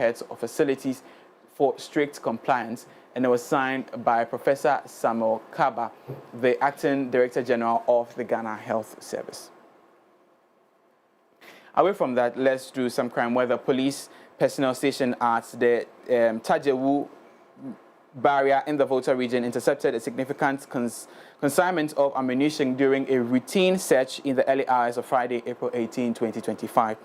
heads of facilities for strict compliance, and it was signed by Professor Samuel Kaba, the Acting Director General of the Ghana Health Service. Away from that, let's do some crime where the police personnel stationed at the Tajewu barrier in the Volta region intercepted a significant consignment of ammunition during a routine search in the early hours of Friday, April 18, 2025.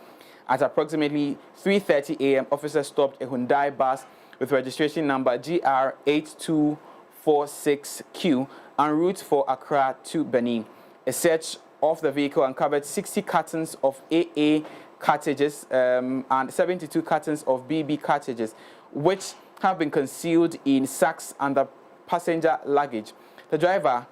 At approximately 3:30 a.m., officers stopped a Hyundai bus with registration number GR8246Q en route for Accra to Benin. A search of the vehicle uncovered 60 cartons of AA cartridges and 72 cartons of BB cartridges, which have been concealed in sacks under passenger luggage. The driver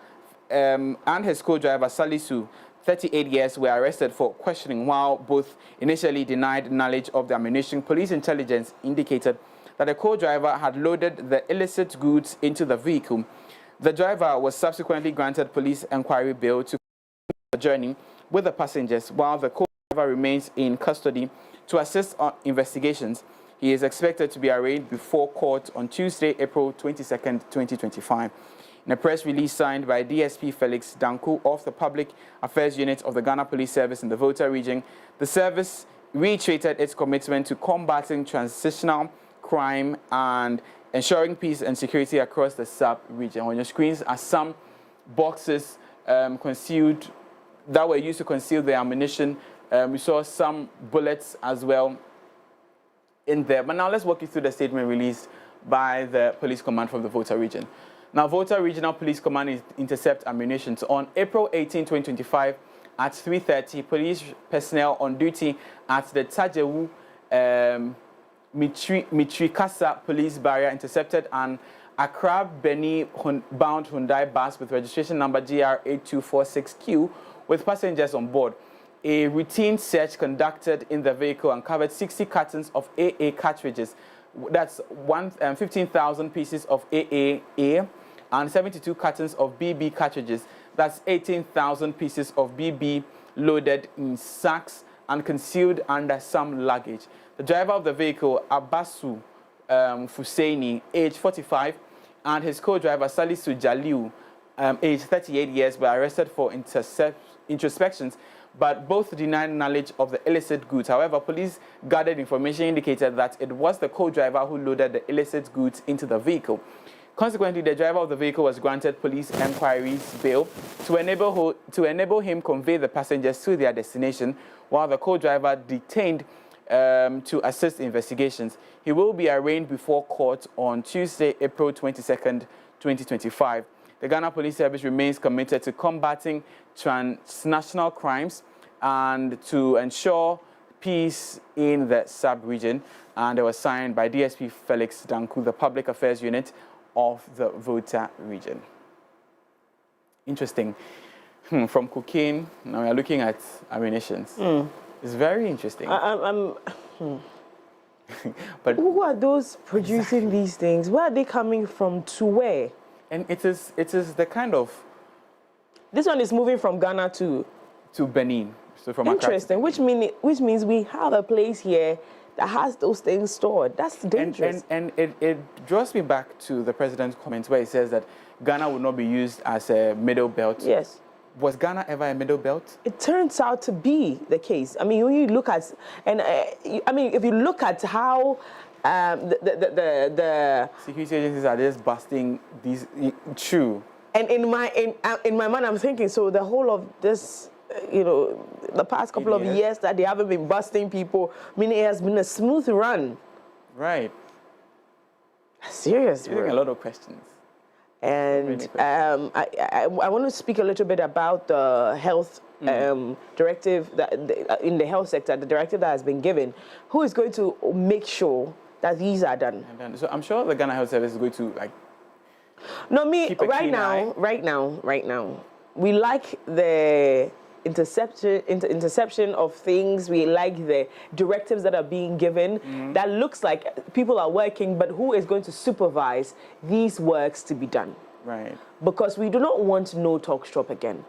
and his co-driver, Salisu, 38 years, were arrested for questioning. While both initially denied knowledge of the ammunition, police intelligence indicated that the co-driver had loaded the illicit goods into the vehicle. The driver was subsequently granted police inquiry bail to the journey with the passengers, while the co-driver remains in custody to assist on investigations. He is expected to be arraigned before court on Tuesday, April 22nd, 2025. In a press release signed by DSP Felix Danku of the Public Affairs Unit of the Ghana Police Service in the Volta region, the service reiterated its commitment to combating transitional crime and ensuring peace and security across the sub-region. On your screens are some boxes concealed that were used to conceal the ammunition. We saw some bullets as well in there. But now let's walk you through the statement released by the police command from the Volta region. Now, Volta Regional Police Command intercept ammunition. So on April 18, 2025, at 3:30, police personnel on duty at the Tajewu Mitrikasa police barrier intercepted an Accra Benin bound Hyundai bus with registration number GR8246Q with passengers on board. A routine search conducted in the vehicle uncovered 60 cartons of AA cartridges. That's 15,000 pieces of AA and 72 cartons of BB cartridges. That's 18,000 pieces of BB loaded in sacks and concealed under some luggage. The driver of the vehicle, Abbasu Fusaini, age 45, and his co-driver, Salisu Jaliu, age 38 years, were arrested for introspections, but both denied knowledge of the illicit goods. However, police gathered information indicated that it was the co-driver who loaded the illicit goods into the vehicle. Consequently, the driver of the vehicle was granted police inquiries bail to enable him convey the passengers to their destination, while the co-driver detained to assist investigations. He will be arraigned before court on Tuesday, April 22nd, 2025. The Ghana Police Service remains committed to combating transnational crimes and to ensure peace in the sub-region. And it was signed by DSP Felix Danku, the Public Affairs Unit of the Volta region. Interesting. From cocaine, now we are looking at ammunitions. It's very interesting. But who are those producing these things? Where are they coming from to where? And it is the kind of... This one is moving from Ghana to Benin. So from interesting, which means we have a place here that has those things stored. That's dangerous. And it draws me back to the president's comments where he says that Ghana will not be used as a middle belt. Yes. Was Ghana ever a middle belt? It turns out to be the case. I mean, when you look at, if you look at how the security agencies are just busting these, true. And in my mind, I'm thinking, so the whole of this, the past couple of years that they haven't been busting people, meaning it has been a smooth run. Right. Serious. You're a lot of questions. And I want to speak a little bit about the health directive in the health sector, the directive that has been given. Who is going to make sure that these are done? So I'm sure the Ghana Health Service is going to right now, we like the interception of things. We like the directives that are being given. That looks like people are working, but who is going to supervise these works to be done? Right. Because we do not want no talk shop again.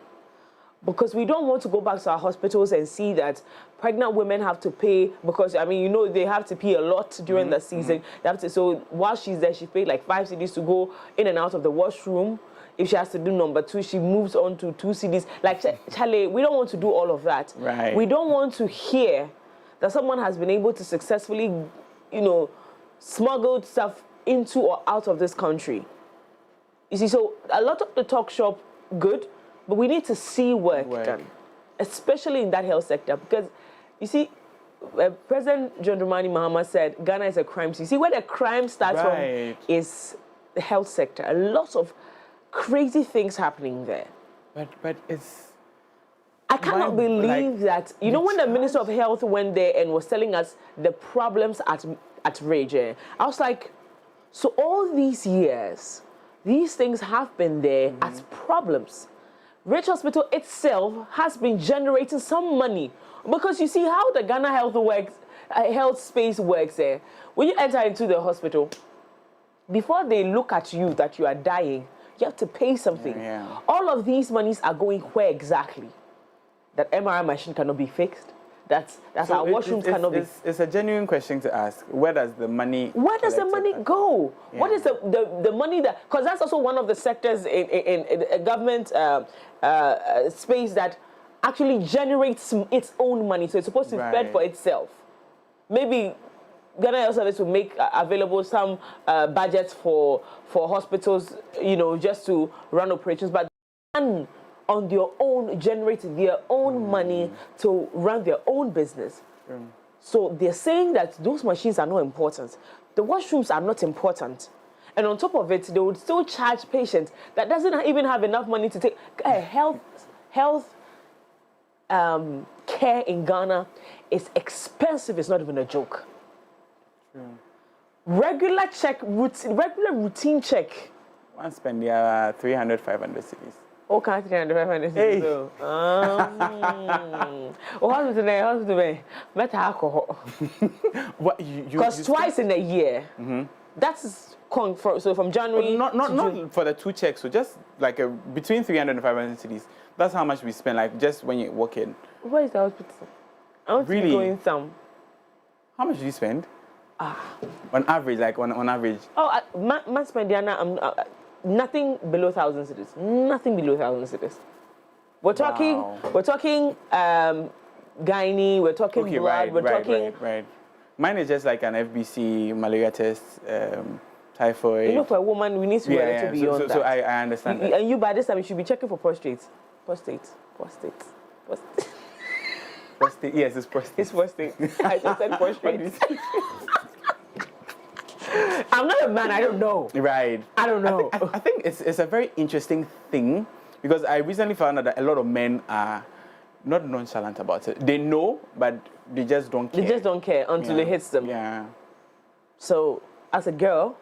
Because we don't want to go back to our hospitals and see that pregnant women have to pay, because, I mean, you know, they have to pay a lot during the season. They have to, so while she's there, she paid like 5 cedis to go in and out of the washroom. If she has to do number 2, she moves on to 2 cedis. Like, Charlie, we don't want to do all of that. Right. We don't want to hear that someone has been able to successfully, you know, smuggle stuff into or out of this country. You see, so a lot of the talk shop, good, but we need to see work done, especially in that health sector. Because, you see, President John Dramani Mahama said Ghana is a crime city. You see, where the crime starts from is the health sector. A lot of crazy things happening there. But it's... I cannot believe that. You know, when the Minister of Health went there and was telling us the problems at Rage, I was like, so all these years, these things have been there as problems. Rich Hospital itself has been generating some money, because you see how the Ghana health space works there. When you enter into the hospital, before they look at you that you are dying, you have to pay something. All of these monies are going where exactly? That MRI machine cannot be fixed. That's so our washrooms cannot be. It's a genuine question to ask. Where does the money? Where does the money go? What is the money that? Because that's also one of the sectors in a government space that actually generates its own money. So it's supposed to fend for itself. Maybe Ghana Health Service will make available some budgets for hospitals, you know, just to run operations, but on their own, generate their own money to run their own business. So they're saying that those machines are not important. The washrooms are not important. And on top of it, they would still charge patients that doesn't even have enough money to take health care in Ghana is expensive. It's not even a joke. Regular routine check. One spend 300, 500 cities. Oh, can't 300, 500 cities. So. Hospital, better alcohol. Because twice in a year, that's so from January. Not for the 2 checks. So just like between 300 and 500 cities. That's how much we spend. Like just when you walk in. Where is the hospital? I want to be going some. How much do you spend? On average, like on average. Oh, my spend nothing below 1,000 cities. Nothing below 1,000 cities. We're talking gynae, we're talking blood, we're talking. Right. Mine is just like an FBC, malaria test, typhoid. You know, for a woman, we need to be beyond that. So I understand that. And you, by this time, you should be checking for prostate. Prostate. Yes, it's prostate. It's prostate. I just said prostate. I'm not a man, I don't know. Right. I don't know. I think it's a very interesting thing, because I recently found out that a lot of men are not nonchalant about it. They know, but they just don't care. They just don't care until it hits them. Yeah. So, as a girl,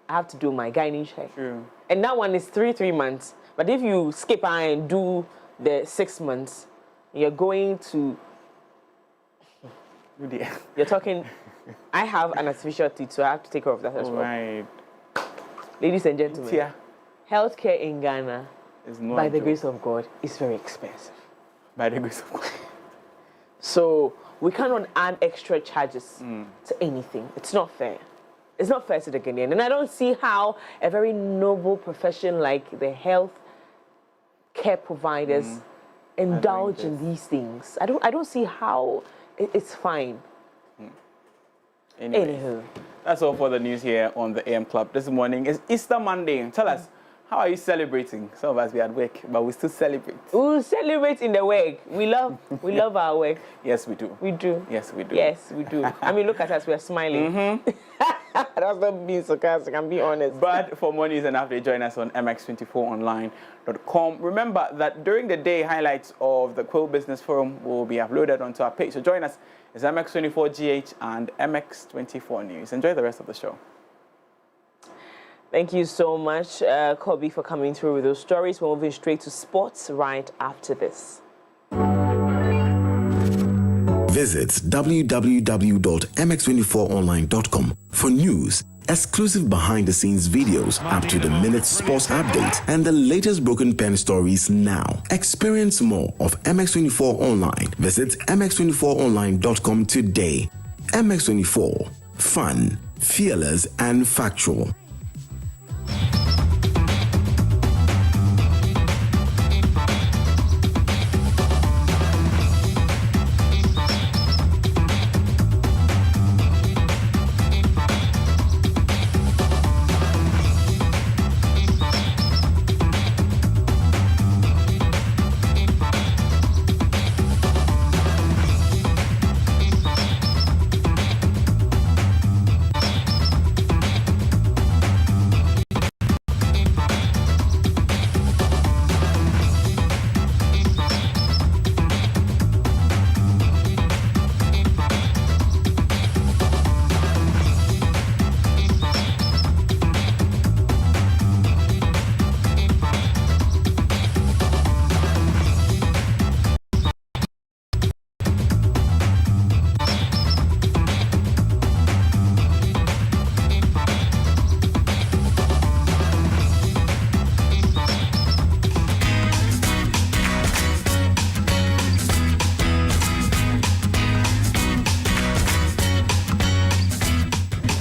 I have to do my gynae check. True. And that one is 3 months. But if you skip and do the 6 months, you're going to... You're talking... I have an artificial teeth, so I have to take care of that as well. Right. Ladies and gentlemen, healthcare in Ghana, by the grace of God, is very expensive. By the grace of God. So we cannot add extra charges to anything. It's not fair. It's not fair to the Ghanaian. And I don't see how a very noble profession like the health care providers indulge in these things. I don't see how it's fine. Anyway, that's all for the news here on the AM Club this morning. It's Easter Monday. Tell us, how are you celebrating? Some of us, we are at work, but we still celebrate. We celebrate in the work. We love our work. Yes, we do. We do. Yes, we do. Yes, we do. I mean, look at us, we are smiling. That's not being sarcastic, I'm being honest. But for more news and updates, join us on mx24online.com. Remember that during the day, highlights of the Quill Business Forum will be uploaded onto our page. So join us. It's MX24GH and MX24 News. Enjoy the rest of the show. Thank you so much, Kobe, for coming through with those stories. We're moving straight to sports right after this. Visit www.mx24online.com for news, exclusive behind-the-scenes videos, up-to-the-minute sports updates, and the latest broken pen stories now. Experience more of MX24 Online. Visit mx24online.com today. MX24. Fun, fearless, and factual.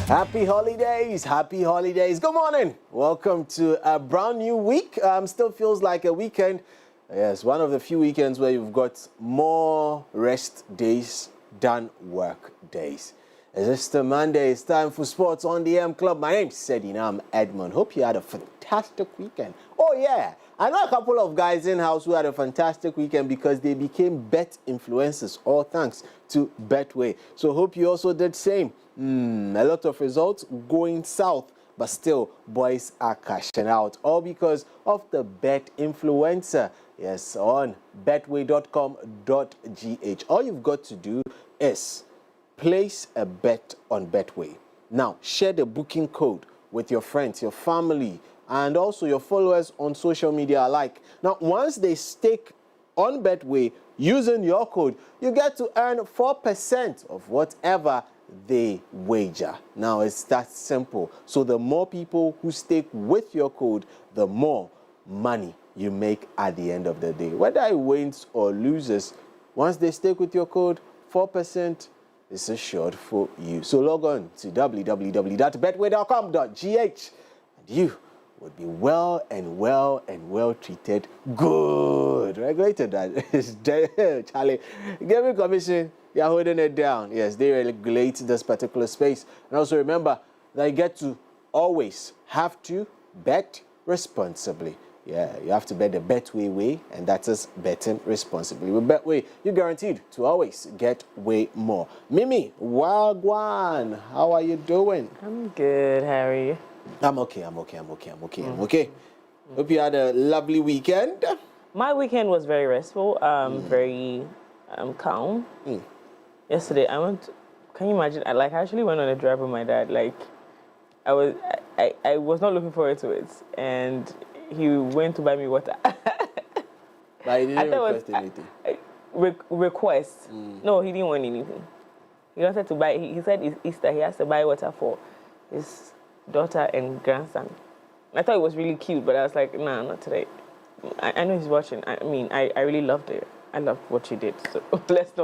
Happy holidays, happy holidays. Good morning. Welcome to a brand new week. Still feels like a weekend. Yes, one of the few weekends where you've got more rest days than work days. It's the Monday. It's time for Sports on the M Club. My name's Augustine Edem. Hope you had a fantastic weekend. Oh yeah, I know a couple of guys in-house who had a fantastic weekend because they became bet influencers, all thanks to Betway. So hope you also did same. A lot of results going south, but still boys are cashing out, all because of the bet influencer. Yes, on betway.com.gh. All you've got to do is place a bet on Betway. Now, share the booking code with your friends, your family, and also your followers on social media alike. Now, once they stake on Betway using your code, you get to earn 4% of whatever they wager. Now, it's that simple. So the more people who stake with your code, the more money you make at the end of the day. Whether it wins or loses, once they stake with your code, 4% is assured for you. So log on to www.betway.com.gh and you would be well treated. Good. Regulated that is Charlie. Give me commission. You're holding it down. Yes, they regulate this particular space. And also remember that you get to always have to bet responsibly. Yeah, you have to bet the Betway way, and that is betting responsibly. With Betway, you're guaranteed to always get way more. Mimi, Wagwan, how are you doing? I'm good, Harry. I'm okay. Hope you had a lovely weekend. My weekend was very restful, very calm. Yesterday, can you imagine? I actually went on a drive with my dad. I was not looking forward to it, and he went to buy me water. But he didn't request anything. Request? No, he didn't want anything. He wanted to buy. He said it's Easter. He has to buy water for his daughter and grandson. I thought it was really cute, but I was like, nah, not today. I know he's watching. I mean, I really loved it. I loved what you did. So let's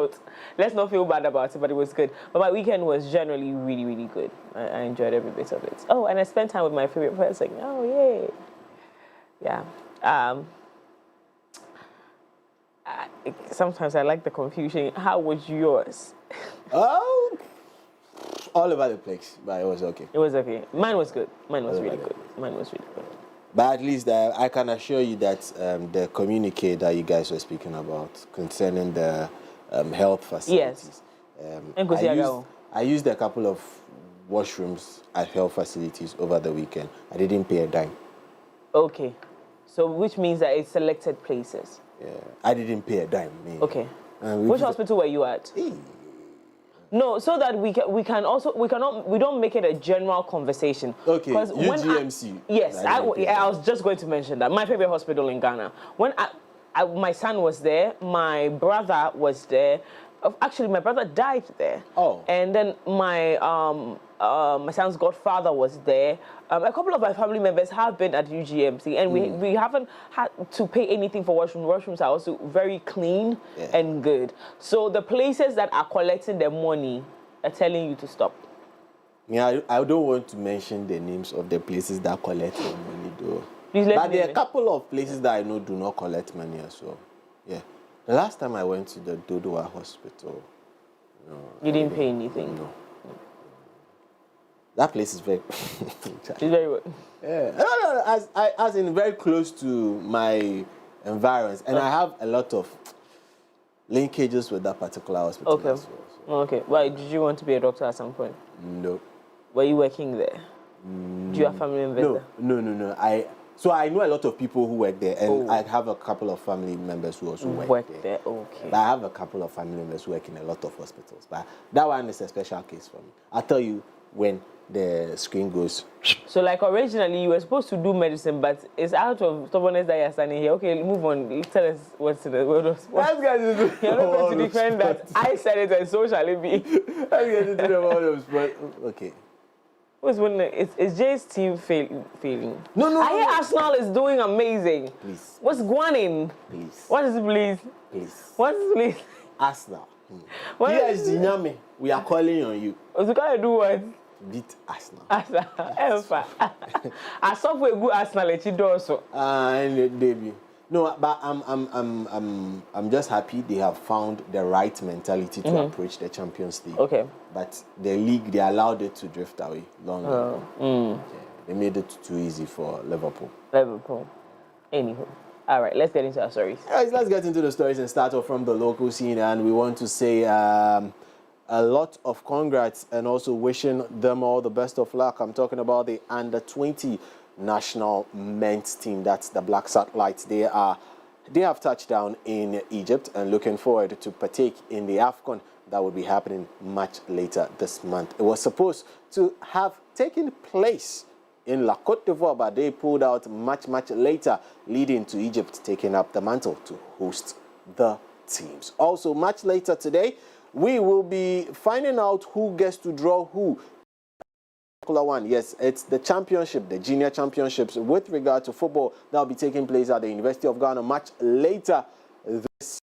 not feel bad about it, but it was good. But my weekend was generally really, really good. I enjoyed every bit of it. Oh, and I spent time with my favorite person. Oh, yay. Yeah. Sometimes I like the confusion. How was yours? Oh, all over the place, but it was okay. It was okay. Mine was good. Mine was really good. But at least I can assure you that the communique that you guys were speaking about concerning the health facilities. Yes. I used a couple of washrooms at health facilities over the weekend. I didn't pay a dime. Okay. So which means that it's selected places. Yeah, I didn't pay a dime. Okay. Which hospital were you at? No, so that we don't make it a general conversation. Okay. UGMC. Yes, I was just going to mention that. My favorite hospital in Ghana. When my son was there, my brother was there. Actually, my brother died there. Oh. And then my my son's godfather was there. A couple of my family members have been at UGMC, and we haven't had to pay anything for washrooms. Washrooms are also very clean and good. So the places that are collecting the money are telling you to stop. Yeah, I don't want to mention the names of the places that collect the money, though. But there are a couple of places that I know do not collect money as well. Yeah. The last time I went to the Dodowa Hospital, you didn't pay anything? No. That place is very... It's very what? Yeah. No, as in very close to my environs. And I have a lot of linkages with that particular hospital as well. So. Okay. Why, did you want to be a doctor at some point? No. Were you working there? Do you have family members there? No. So I know a lot of people who work there, and I have a couple of family members who also work there. Okay. But I have a couple of family members who work in a lot of hospitals. But that one is a special case for me. I'll tell you when the screen goes. So like originally you were supposed to do medicine, but it's out of stubbornness that you're standing here. Okay, move on. Tell us what's in the world. You're not going to defend that. I said it, and so shall it be. I'm going to do the world of sport. Okay. Is Jay's team failing? No. I hear Arsenal is doing amazing. Please. What's going on? Please. What is it, please? Please. What is it, please? Arsenal. Yes, Zinyame, we are calling on you. What's it going to do what? Beat Arsenal. Arsenal. I saw for a good Arsenal, let you do also. And debut. No, but I'm just happy they have found the right mentality to approach the Champions League. Okay. But the league, they allowed it to drift away long. Yeah, they made it too easy for Liverpool. Anywho. All right, let's get into our stories. All right, let's get into the stories and start off from the local scene. And we want to say a lot of congrats and also wishing them all the best of luck. I'm talking about the under-20 national men's team. That's the Black Satellites. They have touched down in Egypt and looking forward to partake in the AFCON that will be happening much later this month. It was supposed to have taken place in La Côte d'Ivoire, but they pulled out much later, leading to Egypt taking up the mantle to host the teams. Also, much later today, we will be finding out who gets to draw who. One. Yes, it's the championship, the junior championships with regard to football that will be taking place at the University of Ghana much later this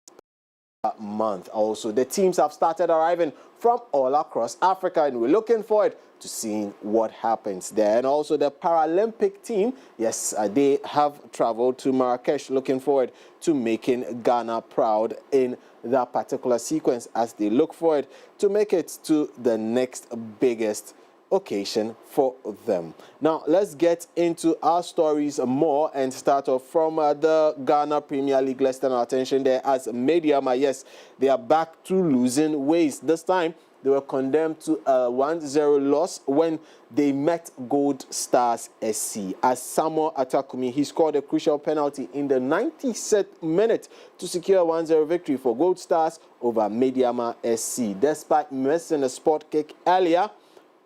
month. Also, the teams have started arriving from all across Africa, and we're looking forward to seeing what happens there. And also the Paralympic team, yes, they have traveled to Marrakesh, looking forward to making Ghana proud in that particular sequence as they look forward to make it to the next biggest occasion for them. Now, let's get into our stories more and start off from the Ghana Premier League. Let's turn our attention there as Mediama, yes, they are back to losing ways. This time, they were condemned to a 1-0 loss when they met Gold Stars SC. As Samuel Atakumi, he scored a crucial penalty in the 96th minute to secure a 1-0 victory for Gold Stars over Mediama SC. Despite missing a spot kick earlier,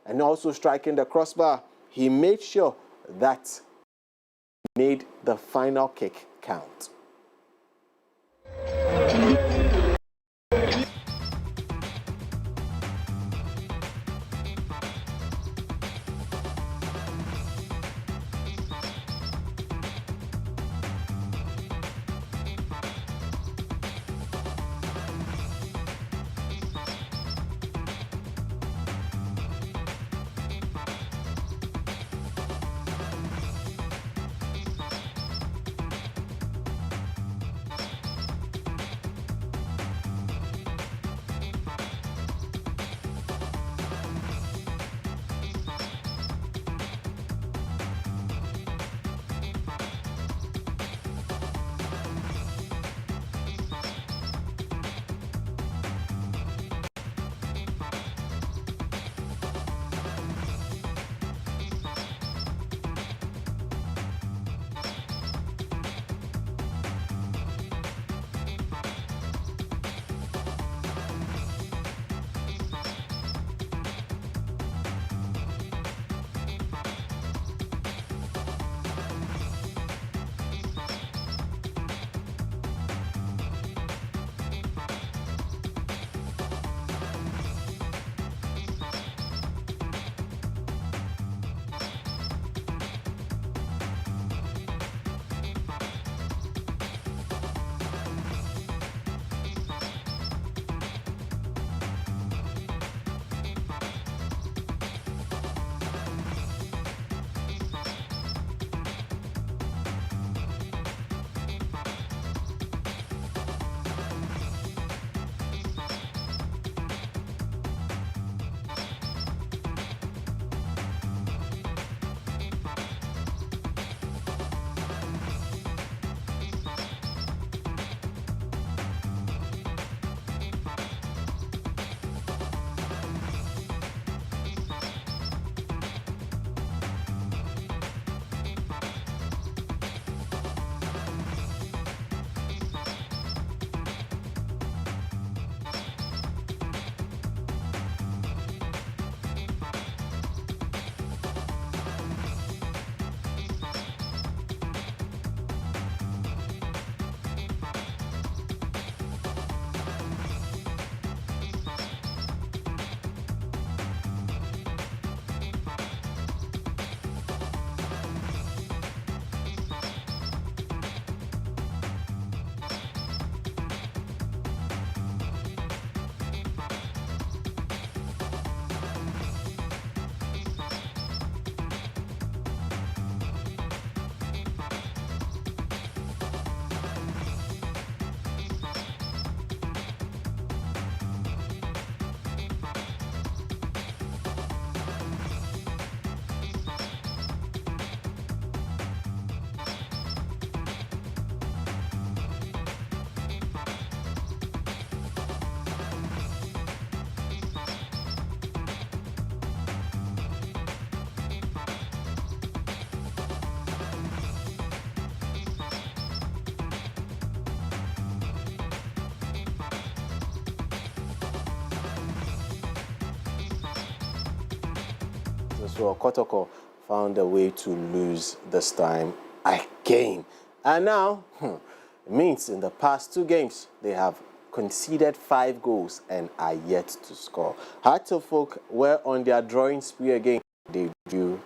and also striking the crossbar, he made sure that he made the final kick count. So Kotoko found a way to lose this time again. And now, it means in the past 2 games, they have conceded 5 goals and are yet to score. Hearts of Oak were on their drawing spree again. They drew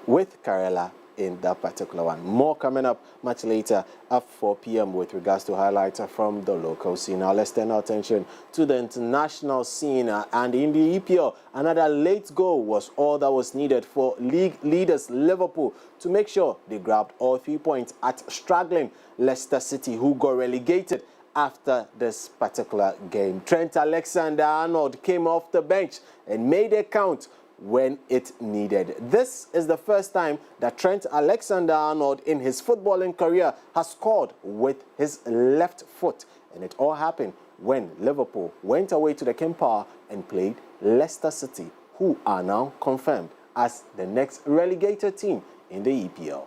with Karela in that particular one. More coming up much later at 4 p.m. with regards to highlights from the local scene. Now let's turn our attention to the international scene. And in the EPL, another late goal was all that was needed for league leaders Liverpool to make sure they grabbed all 3 points at struggling Leicester City, who got relegated after this particular game. Trent Alexander-Arnold came off the bench and made a count when it needed. This is the first time that Trent Alexander-Arnold in his footballing career has scored with his left foot, and it all happened when Liverpool went away to the King Power and played Leicester City, who are now confirmed as the next relegated team in the EPL.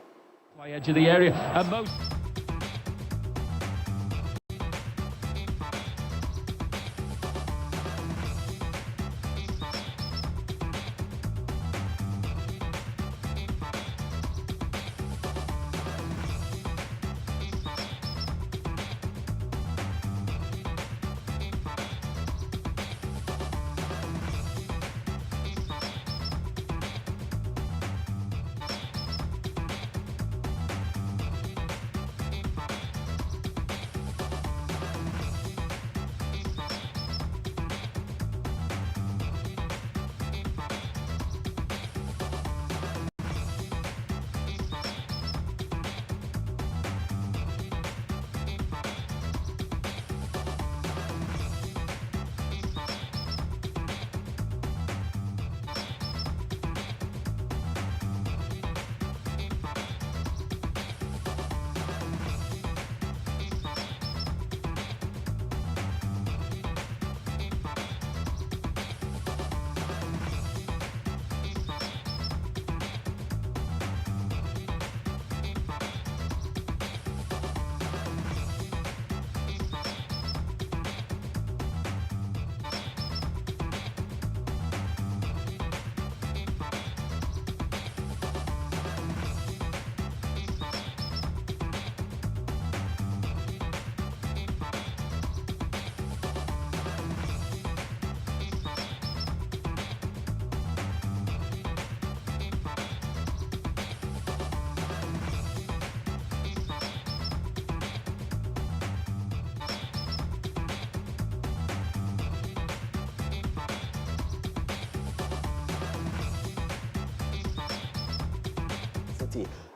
Edge of the area, and most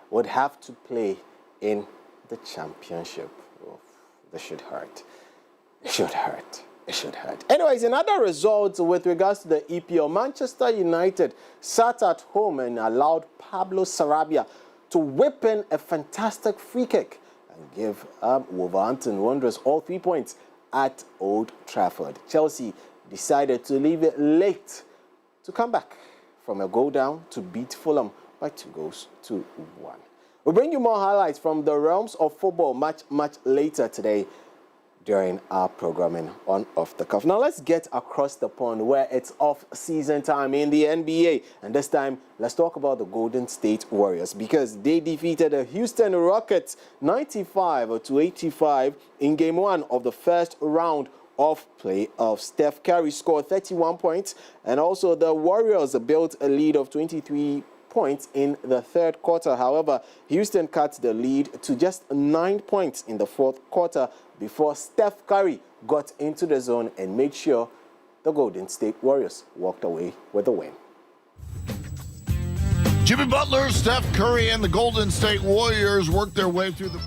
would have to play in the championship. Oh, this should hurt. It should hurt. It should hurt. Anyways, another result with regards to the EPL, Manchester United sat at home and allowed Pablo Sarabia to whip in a fantastic free kick and give Wolverhampton Wanderers all 3 points at Old Trafford. Chelsea decided to leave it late to come back from a goal down to beat Fulham by 2-1. We'll bring you more highlights from the realms of football much later today during our programming on Off the Cuff. Now let's get across the pond where it's off-season time in the NBA. And this time, let's talk about the Golden State Warriors because they defeated the Houston Rockets 95-85 in Game 1 of the first round of playoffs. Steph Curry scored 31 points, and also the Warriors built a lead of 23 points in the third quarter. However, Houston cut the lead to just 9 points in the fourth quarter before Steph Curry got into the zone and made sure the Golden State Warriors walked away with a win. Jimmy Butler, Steph Curry, and the Golden State Warriors worked their way through the...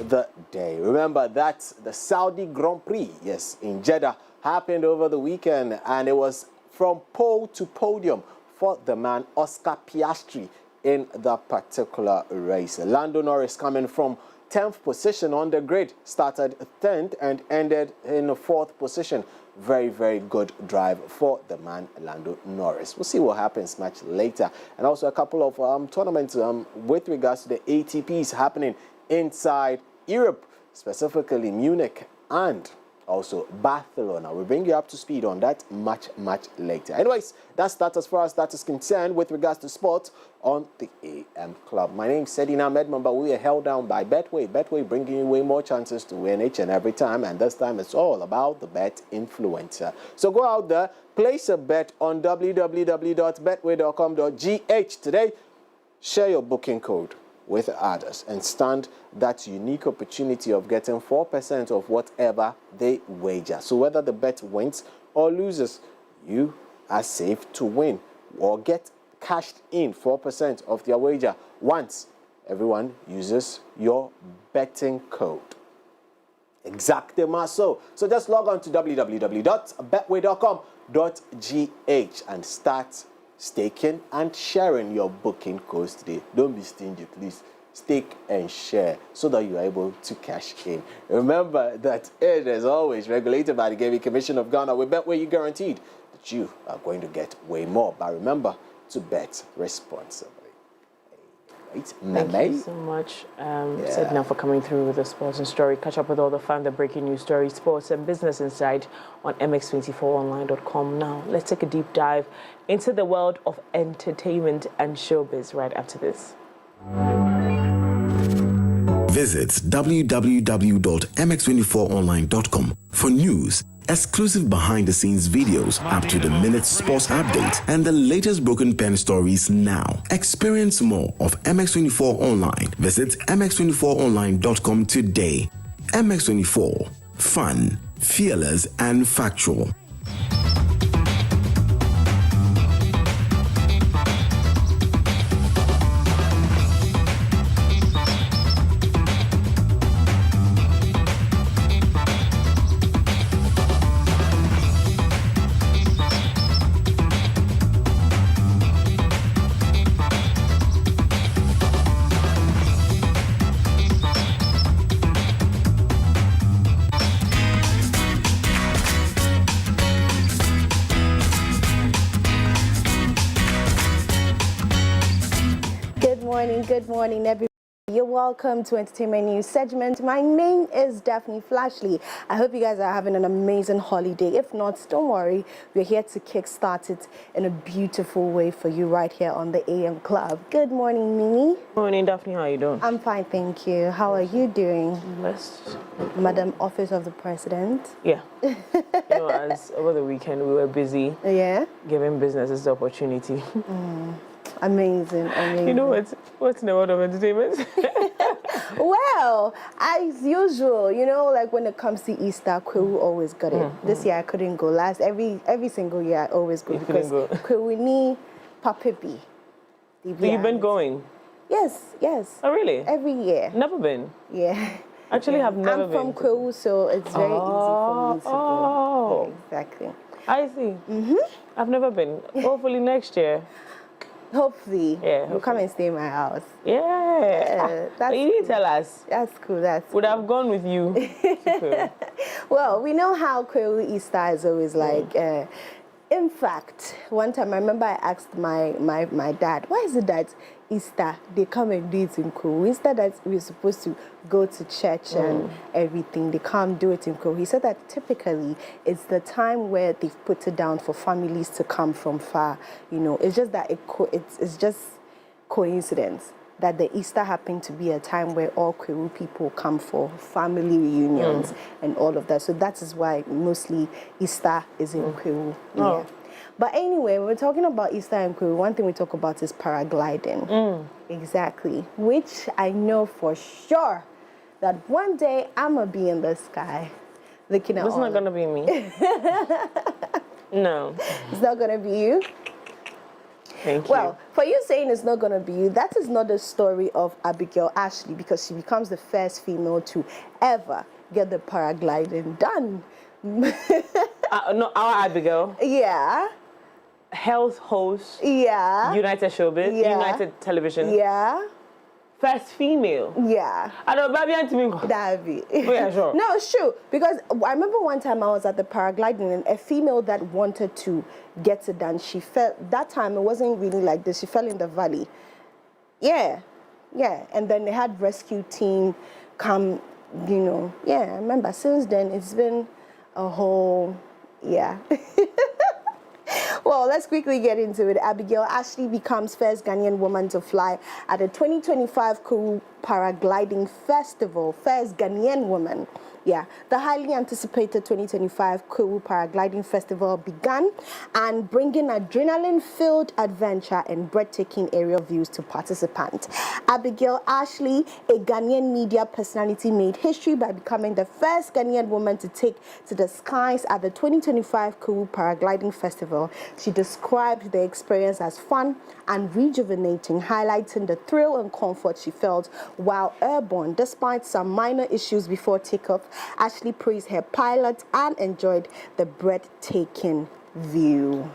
the day. Remember that the Saudi Grand Prix, yes, in Jeddah, happened over the weekend, and it was from pole to podium for the man Oscar Piastri in that particular race. Lando Norris coming from 10th position on the grid, started 10th and ended in the 4th position. Very, very good drive for the man Lando Norris. We'll see what happens much later. And also a couple of tournaments with regards to the ATPs happening inside Europe, specifically Munich and also Barcelona. We'll bring you up to speed on that much later. Anyways, that's that as far as that is concerned with regards to sports on the AM Club. My name is Edem K, but we are held down by Betway. Betway bringing you way more chances to win each and every time, and this time it's all about the bet influencer. So go out there, place a bet on www.betway.com.gh today. Share your booking code with others and stand that unique opportunity of getting 4% of whatever they wager. So whether the bet wins or loses, you are safe to win or get cashed in 4% of their wager once everyone uses your betting code. Exactement so. So just log on to www.betway.com.gh and start staking and sharing your booking codes today. Don't be stingy, please. Stake and share so that you are able to cash in. Remember that it is always regulated by the Gaming Commission of Ghana. With Betway, you guaranteed that you are going to get way more. But remember to bet responsibly. Right. Thank you so much, Sedna, for coming through with the sports and story. Catch up with all the fun, the breaking news stories, sports and business insight on mx24online.com. Now, let's take a deep dive into the world of entertainment and showbiz right after this. Visit www.mx24online.com for news, exclusive behind-the-scenes videos, up-to-the-minute sports updates, and the latest broken pen stories now. Experience more of MX24 Online. Visit mx24online.com today. MX24. Fun, fearless, and factual. Good morning, everybody. You're welcome to Entertainment News segment. My name is Daphne Flashley. I hope you guys are having an amazing holiday. If not, don't worry. We're here to kickstart it in a beautiful way for you right here on the AM Club. Good morning, Mimi. Morning, Daphne. How are you doing? I'm fine, thank you. How are you doing? Blessed. Madam Office of the President. Yeah. As over the weekend we were busy. Yeah. Giving businesses the opportunity. Amazing. You know what's in the world of entertainment? Well, as usual, like when it comes to Easter, Kwewu always got it. This year I couldn't go. Every single year I always go because Kwewu ni papibi. So you've been going? Yes. Oh, really? Every year. Never been? Yeah. Actually, I've never been. I'm from Kwewu, so it's very easy for me to go. Yeah, exactly. I see. I've never been. Hopefully next year. Hopefully. Yeah. You'll come and stay in my house. Yeah. But you didn't tell us. That's cool. Would have gone with you. Well, we know how Kwewu Easter is always like. In fact, one time I remember I asked my dad, why is it that Easter they come and do it in Kwewu? Instead that we're supposed to go to church and everything, they come do it in Kwewu. He said that typically it's the time where they've put it down for families to come from far. It's just that it's just coincidence that the Easter happened to be a time where all Kwewu people come for family reunions and all of that. So that is why mostly Easter is in Kwewu. Yeah. But anyway, when we're talking about Easter and Kwewu, one thing we talk about is paragliding. Exactly. Which I know for sure that one day I'm going to be in the sky looking at It's not going to be me. No. It's not going to be you? Thank you. Well, for you saying it's not going to be you, that is not the story of Abigail Ashley, because she becomes the first female to ever get the paragliding done. No, our Abigail. Yeah. Health host. Yeah. United Showbiz. Yeah. United Television. Yeah. First female. Yeah. I don't know, baby, Davi. Yeah, sure. No, it's true. Because I remember one time I was at the paragliding and a female that wanted to get it done, she fell. That time it wasn't really like this. She fell in the valley. Yeah. Yeah. And then they had rescue team come, you know. Yeah, I remember. Since then, it's been a whole, yeah. Well, let's quickly get into it. Abigail Ashley becomes first Ghanaian woman to fly at the 2025 Kuru Paragliding Festival. First Ghanaian woman. Yeah, the highly anticipated 2025 Kuru Paragliding Festival began and bringing adrenaline-filled adventure and breathtaking aerial views to participants. Abigail Ashley, a Ghanaian media personality, made history by becoming the first Ghanaian woman to take to the skies at the 2025 Kuru Paragliding Festival. She described the experience as fun and rejuvenating, highlighting the thrill and comfort she felt while airborne. Despite some minor issues before takeoff, Ashley praised her pilot and enjoyed the breathtaking view.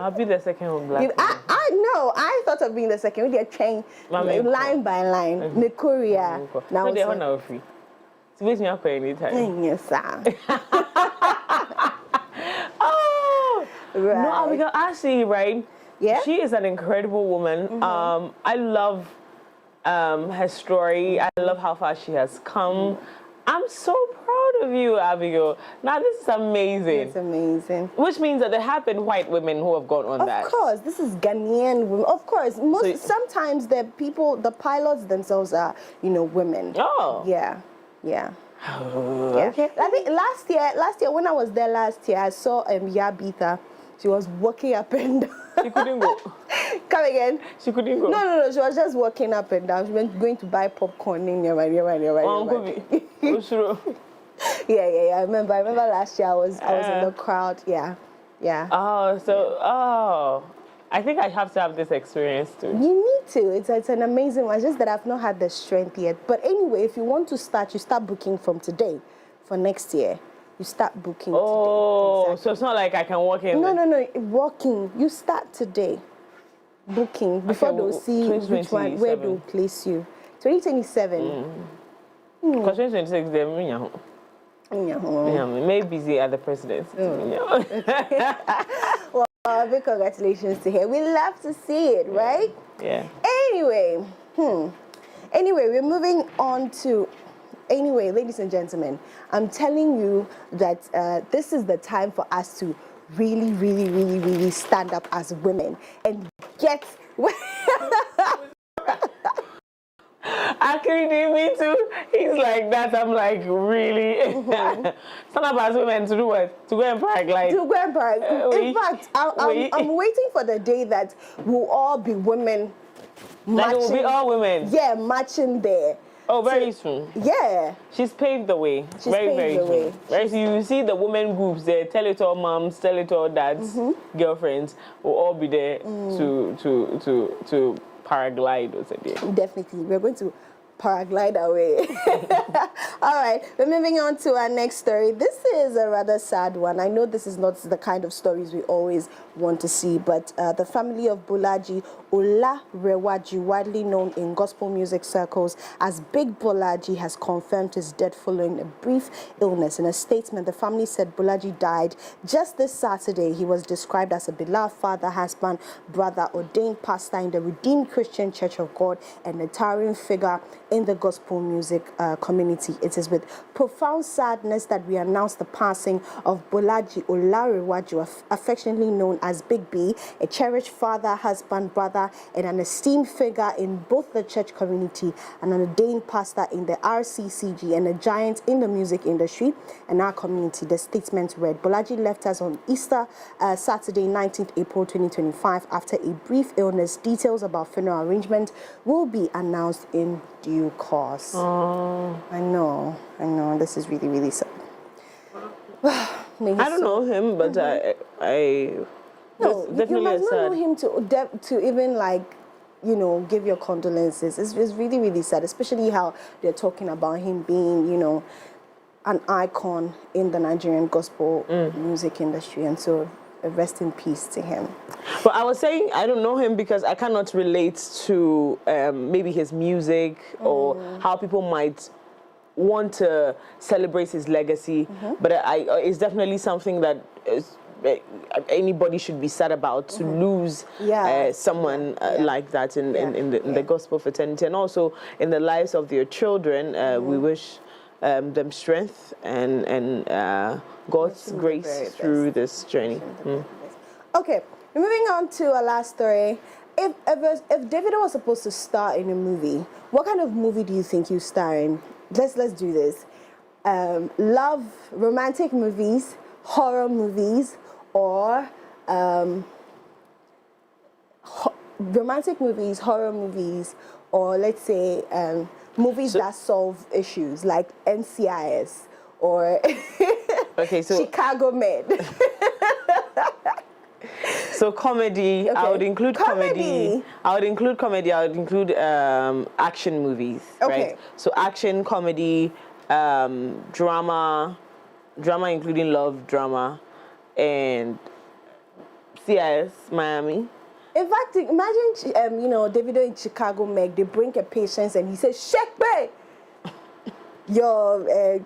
I'll be the second one, black. I know. I thought of being the second. We did train line by line. Nikoria. Now they're on free. So wait me up anytime. Yes, sir. Oh, Right. no, Abigail Ashley, right? Yeah. She is an incredible woman. I love her story. I love how far she has come. I'm so proud of you, Abigail. Now, this is amazing. It's amazing. Which means that there have been white women who have gone on that. Of course, this is Ghanaian women. Of course, sometimes the pilots themselves are, you know, women. Oh. Yeah, yeah. Okay. I think last year when I was there last year, I saw Yabitha. She was walking up and down. She couldn't go. Come again? She couldn't go. No. She was just walking up and down. She went going to buy popcorn in nearby. Oh, sure. Yeah. I remember last year I was in the crowd. Yeah. I think I have to have this experience too. You need to. It's an amazing one. It's just that I've not had the strength yet. But anyway, if you want to start, you start booking from today for next year. You start booking today. Exactly. So it's not like I can walk in. No. Walking. You start today. Booking before they'll see which one, where they'll place you. 2027. Because 2026, they're maybe busy at the presidency. Well, big congratulations to her. We love to see it, right? Yeah. Anyway, we're moving on to. Anyway, ladies and gentlemen, I'm telling you that this is the time for us to really stand up as women and get. Actually, me too. He's like that. I'm like, really? Stand up as women to do what? To go and paraglide. To go and paraglide. In fact, I'm waiting for the day that we'll all be women. Like it will be all women. Yeah, marching there. Oh, very soon. Yeah. She's paved the way. Very soon. Right, so you see the women groups there, tell it all moms, tell it all dads, girlfriends will all be there to paraglide or something. Definitely. We're going to paraglide away. All right, we're moving on to our next story. This is a rather sad one. I know this is not the kind of stories we always want to see, but the family of Bolaji Olarewaju, widely known in gospel music circles as Big Bolaji, has confirmed his death following a brief illness. In a statement, the family said Bolaji died just this Saturday. He was described as a beloved father, husband, brother, ordained pastor in the Redeemed Christian Church of God, and a towering figure in the gospel music community. It is with profound sadness that we announce the passing of Bolaji Olarewaju, affectionately known as Big B, a cherished father, husband, brother, and an esteemed figure in both the church community, and an ordained pastor in the RCCG, and a giant in the music industry and our community. The statement read, Bolaji left us on Easter, Saturday, 19th April 2025, after a brief illness. Details about funeral arrangement will be announced in due course. I know. This is really sad. I don't know him, but No, It's you definitely must not know sad. him to even like, you know, give your condolences. It's really, really sad, especially how they're talking about him being, you know, an icon in the Nigerian gospel music industry. And so rest in peace to him. But I was saying I don't know him because I cannot relate to maybe his music or how people might want to celebrate his legacy. But it's definitely something that anybody should be sad about, to lose someone like that in the gospel fraternity, and also in the lives of their children. We wish them strength and God's grace through this journey. Okay, moving on to our last story. If Davido was supposed to star in a movie, what kind of movie do you think you star in? Let's do this. Love, romantic movies, horror movies, or romantic movies, horror movies, or let's say movies that solve issues like NCIS or Chicago Med. So comedy, I would include comedy. I would include comedy. I would include action movies, right? So action, comedy, drama including love drama, and CIS Miami. In fact, imagine you know, Davido in Chicago Med. They bring a patient and he says, "Shake me, your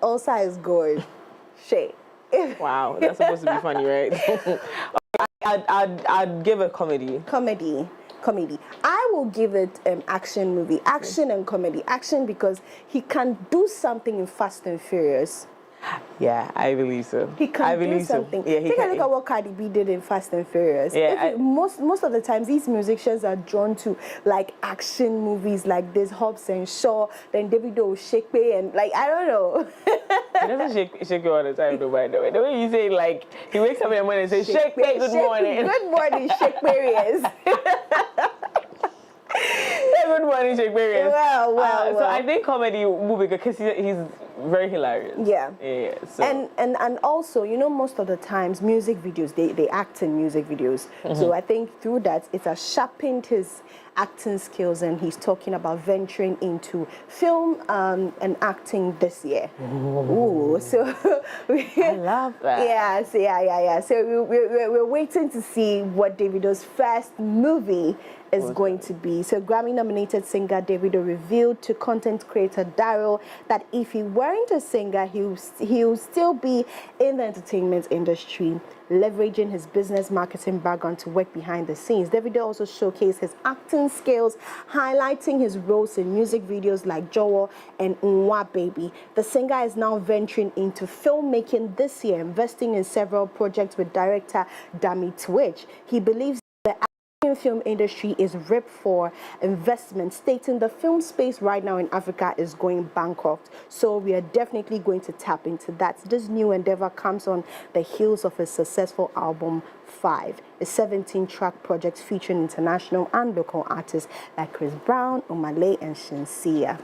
ulcer is good." Shake. Wow, that's supposed to be funny, right? I'd give it comedy. Comedy. I will give it action movie. Action and comedy. Action because he can do something in Fast and Furious. Yeah, I believe so. He can do something. So. Yeah, Take a look at what Cardi B did in Fast and Furious. Yeah, most of the times, these musicians are drawn to like action movies like this, Hobbs and Shaw. Then Davido will shake me and like I don't know. He doesn't shake you all the time, though. By the way, the way you say like he wakes up in the morning and says, "Shake me, good morning." Good morning, Shakespeareans. Good morning, Shakespeareans. Well. So I think comedy movie because he's very hilarious. Yeah. So. And also, you know, most of the times music videos, they act in music videos. So I think through that it has sharpened his acting skills, and he's talking about venturing into film and acting this year. Ooh, so I love that. Yeah. So we're waiting to see what Davido's first movie is going to be. So Grammy-nominated singer Davido revealed to content creator Daryl that if he weren't a singer, he'll still be in the entertainment industry, leveraging his business marketing background to work behind the scenes. Davido also showcased his acting skills, highlighting his roles in music videos like Jowo and Nwa Baby. The singer is now venturing into filmmaking this year, investing in several projects with director Dami Twitch. He believes the film industry is ripe for investment, stating the film space right now in Africa is going bankrupt. So we are definitely going to tap into that. This new endeavor comes on the heels of a successful album, 5, a 17-track project featuring international and local artists like Chris Brown, Omale, and Shinsia.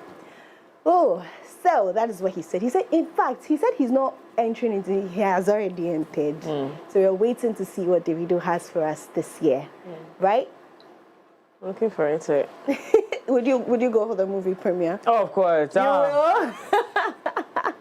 Oh, so that is what he said. He said, in fact, he's not entering into, he has already entered. So we're waiting to see what Davido has for us this year, right? Looking for it. Would you go for the movie premiere? Oh, of course. You will?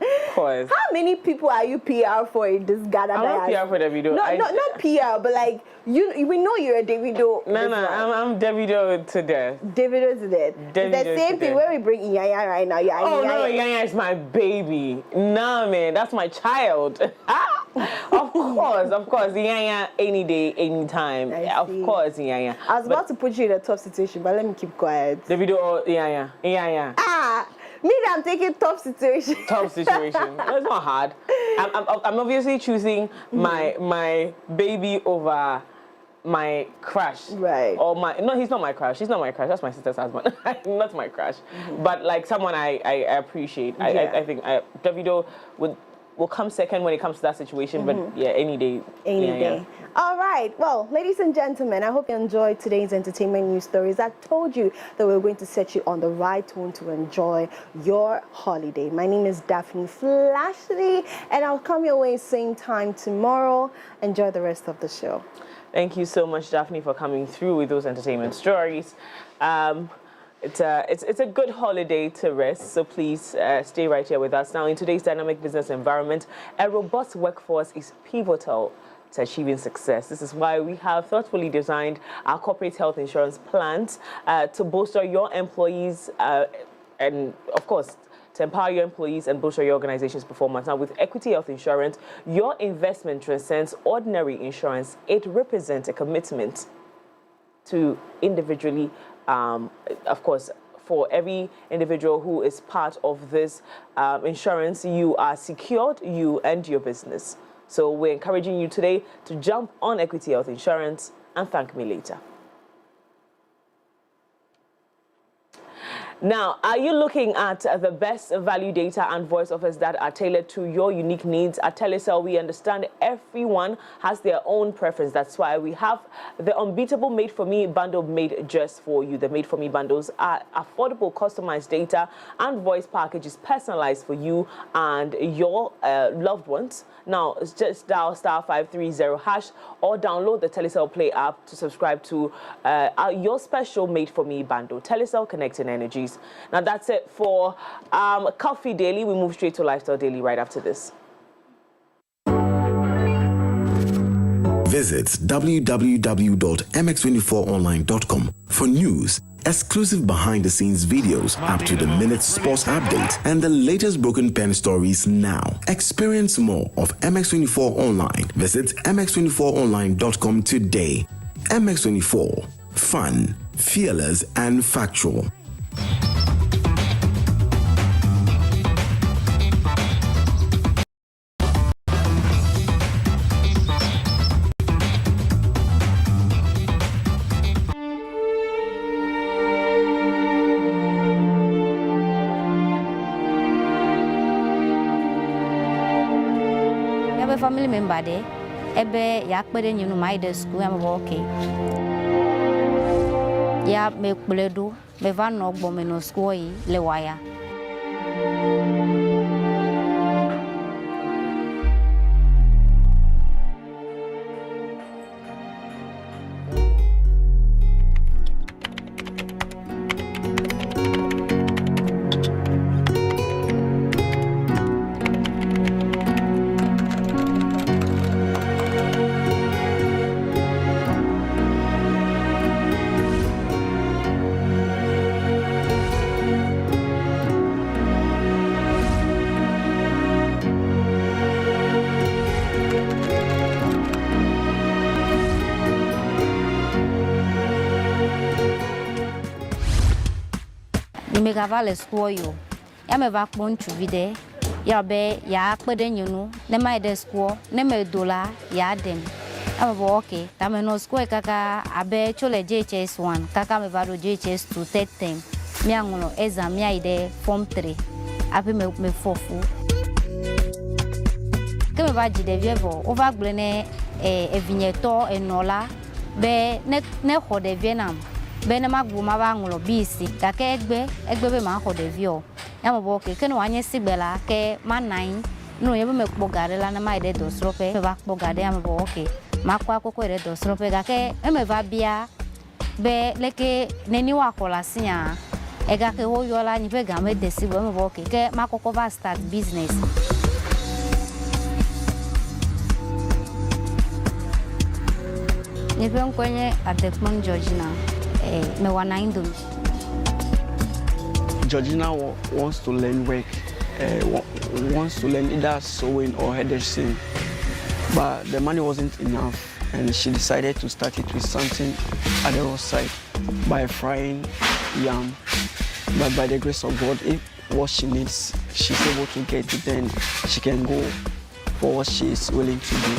Of course. How many people are you PR for in this Ghana? I'm not PR for Davido. Not PR, but like we know you're a Davido. No, I'm Davido to death. Davido to death. The same thing when we bring Iyanya right now. No, Iyanya is my baby. Nah, man, that's my child. Of course, Iyanya any day, any time. Of course, Iyanya. I was about to put you in a tough situation, but let me keep quiet. Davido or Iyanya? Me, I'm taking tough situation. Tough situation. It's not hard. I'm obviously choosing my baby over my crush. Right. Or no, he's not my crush. He's not my crush. That's my sister's husband. Not my crush. But like someone I appreciate. I think Davido will come second when it comes to that situation. But yeah, any day. Any day. All right. Well, ladies and gentlemen, I hope you enjoyed today's entertainment news stories. I told you that we're going to set you on the right tone to enjoy your holiday. My name is Daphne Flashley, and I'll come your way same time tomorrow. Enjoy the rest of the show. Thank you so much, Daphne, for coming through with those entertainment stories. It's a good holiday to rest, so please stay right here with us. Now, in today's dynamic business environment, a robust workforce is pivotal to achieving success. This is why we have thoughtfully designed our corporate health insurance plans to bolster your employees and, of course, to empower your employees and boost your organization's performance. Now, with Equity Health Insurance, your investment transcends ordinary insurance. It represents a commitment to individually, of course, for every individual who is part of this insurance, you are secured, you and your business. So we're encouraging you today to jump on Equity Health Insurance and thank me later. Now, are you looking at the best value data and voice offers that are tailored to your unique needs? At Telecel, we understand everyone has their own preference. That's why we have the unbeatable Made For Me bundle made just for you. The Made For Me bundles are affordable, customized data and voice packages personalized for you and your loved ones. Now, just dial *530# or download the Telecel Play app to subscribe to your special Made For Me bundle. Telecel, connecting energies. Now that's it for Coffee Daily. We move straight to Lifestyle Daily right after this. Visit www.mx24online.com for news, exclusive behind-the-scenes videos, up-to-the-minute sports updates, and the latest broken pen stories now. Experience more of MX24 Online. Visit mx24online.com today. MX24. Fun, fearless, and factual. Family member there, ebe yakpede nyinu mai de school am okay. Ya me kuledu me va no gbo me no school yi le waya. Me gavale school yo. Ya me va kpon chuvide. Ya be ya akpede nyunu. Ne ma de school, ne me dola ya dem. Ya me okay. Ta me no school kaka abe chole JHS 1. Kaka me va do JHS 2 third term. Me angulo exam ya ide form 3. Ape me fofu. Ke me va jide vievo. Over glene vigneto enola be ne ho de Vietnam. Benema guma bangulo bisi kake egbe be ma ho de vio ya mo boke ke no anye sigbela ke ma 9 no yebe me kpogare la na ma ide do srope be ba kpogare ya mo boke ma kwa akoko ide do srope kake e me va bia be leke neni wa kola sinya e ga ke ho yo la ni be ga me de si bo mo boke ke ma koko va start business. Ni be nkwenye adekmon Georgina me wana indum. Georgina wants to learn work, wants to learn either sewing or hairdressing, but the money wasn't enough, and she decided to start it with something at the roadside by frying yam. But by the grace of God, if what she needs, she's able to get it, then she can go for what she is willing to do.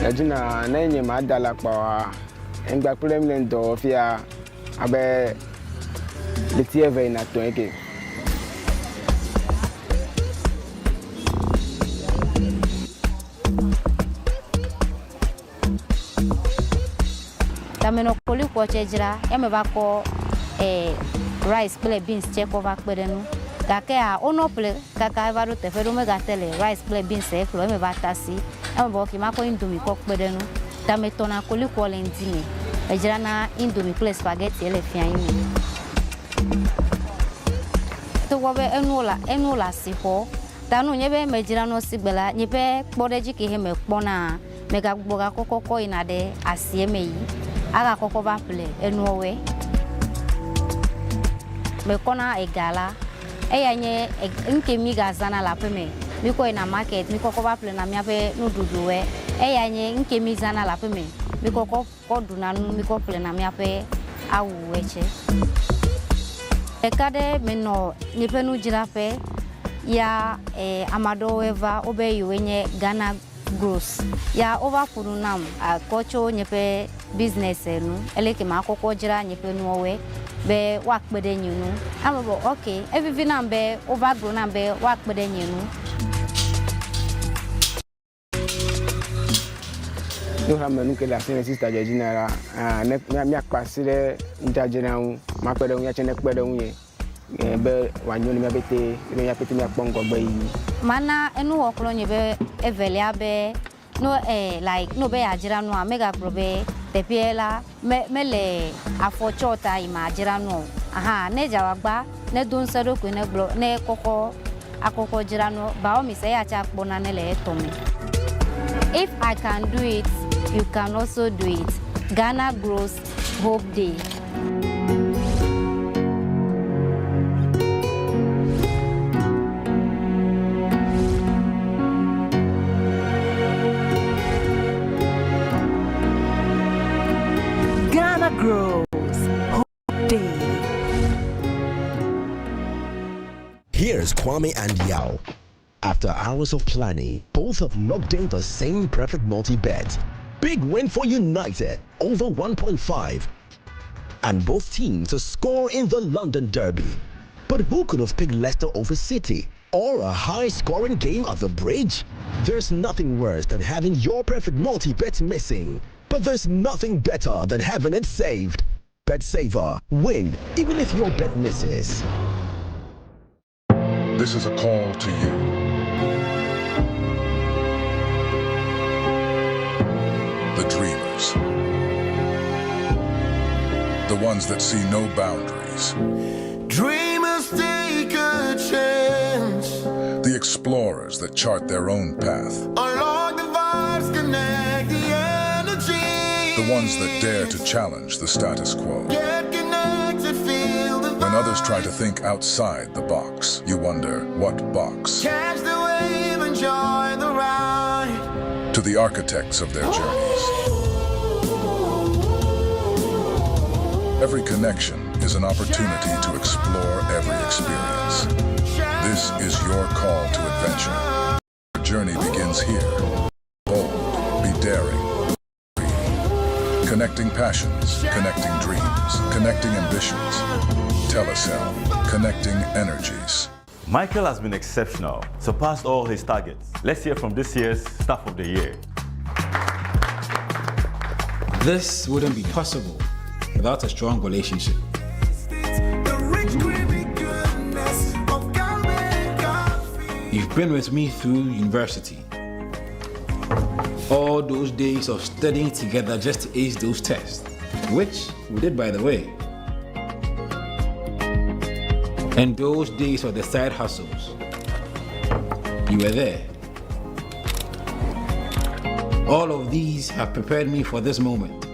Jina na enye ma dala kwa engba problem do fia abe le TV na to eke tameno koli ko chejira ya me ba ko rice play beans check over kpedenu kake a ono play kaka evado tefero me gatele rice play beans e klo me batasi e mo ki mako indomie ko kpedenu tametona koli ko lendime ejira na indomie play spaghetti ele fian yimi to wobe enula si ho tanu nyebe mejira no sigbela nyebe kpodeji ki he me kpona mega gboga kokoko inade asieme yi aga kokova play enuwe me kona egala eyanye nke mi gazana la peme mi ko ina market mi kokova play na mi ape no duduwe eyanye nke mi zana la peme mi kokoko dunanu mi ko play na mi ape awuweche ekade meno nyepenu jirape ya amado eva obe yuwenye Ghana gross ya over purunam kocho nyepe business enu eleke makoko jira nyepe nuwe be wakbede nyunu amabo okay every nambe over grown nambe wakbede nyunu no hamanu ke la sister Georgina mi akpasire ntajena makpede nya chene kpede unye be wanyoni mabete me ya pete mi akpongo gbe yi mana enu oklo nyebe evelia be no like no be ajira no mega probe tepiela mele afochota ima ajira no aha ne jawagba ne don sero ko ne glo ne koko akoko jira no ba o mi se ya cha kpona ne le to me. If I can do it, you can also do it. Ghana Grows Hope Day. Ghana Grows Hope Day. Here's Kwame and Yao. After hours of planning, both have locked in the same perfect multi-bet. Big win for United, over 1.5. And both teams to score in the London Derby. But who could have picked Leicester over City? Or a high-scoring game at the Bridge? There's nothing worse than having your perfect multi-bet missing. But there's nothing better than having it saved. Bet Saver. Win, even if your bet misses. This is a call to you. The dreamers. The ones that see no boundaries. Dreamers take a chance. The explorers that chart their own path. Unlock the vibes, connect the energy. The ones that dare to challenge the status quo. Get connected, feel the When others try to think outside the box, you wonder, what box? catch the wave, enjoy the ride. To the architects of their journeys. Every connection is an opportunity to explore every experience. This is your call to adventure. Your journey begins here. Bold, be daring, free. Connecting passions, connecting dreams, connecting ambitions. Telecel, connecting energies. Michael has been exceptional, surpassed all his targets. Let's hear from this year's Staff of the Year. This wouldn't be possible without a strong relationship. You've been with me through university. All those days of studying together just to ace those tests, which we did, by the way. And those days of the side hustles. You were there. All of these have prepared me for this moment.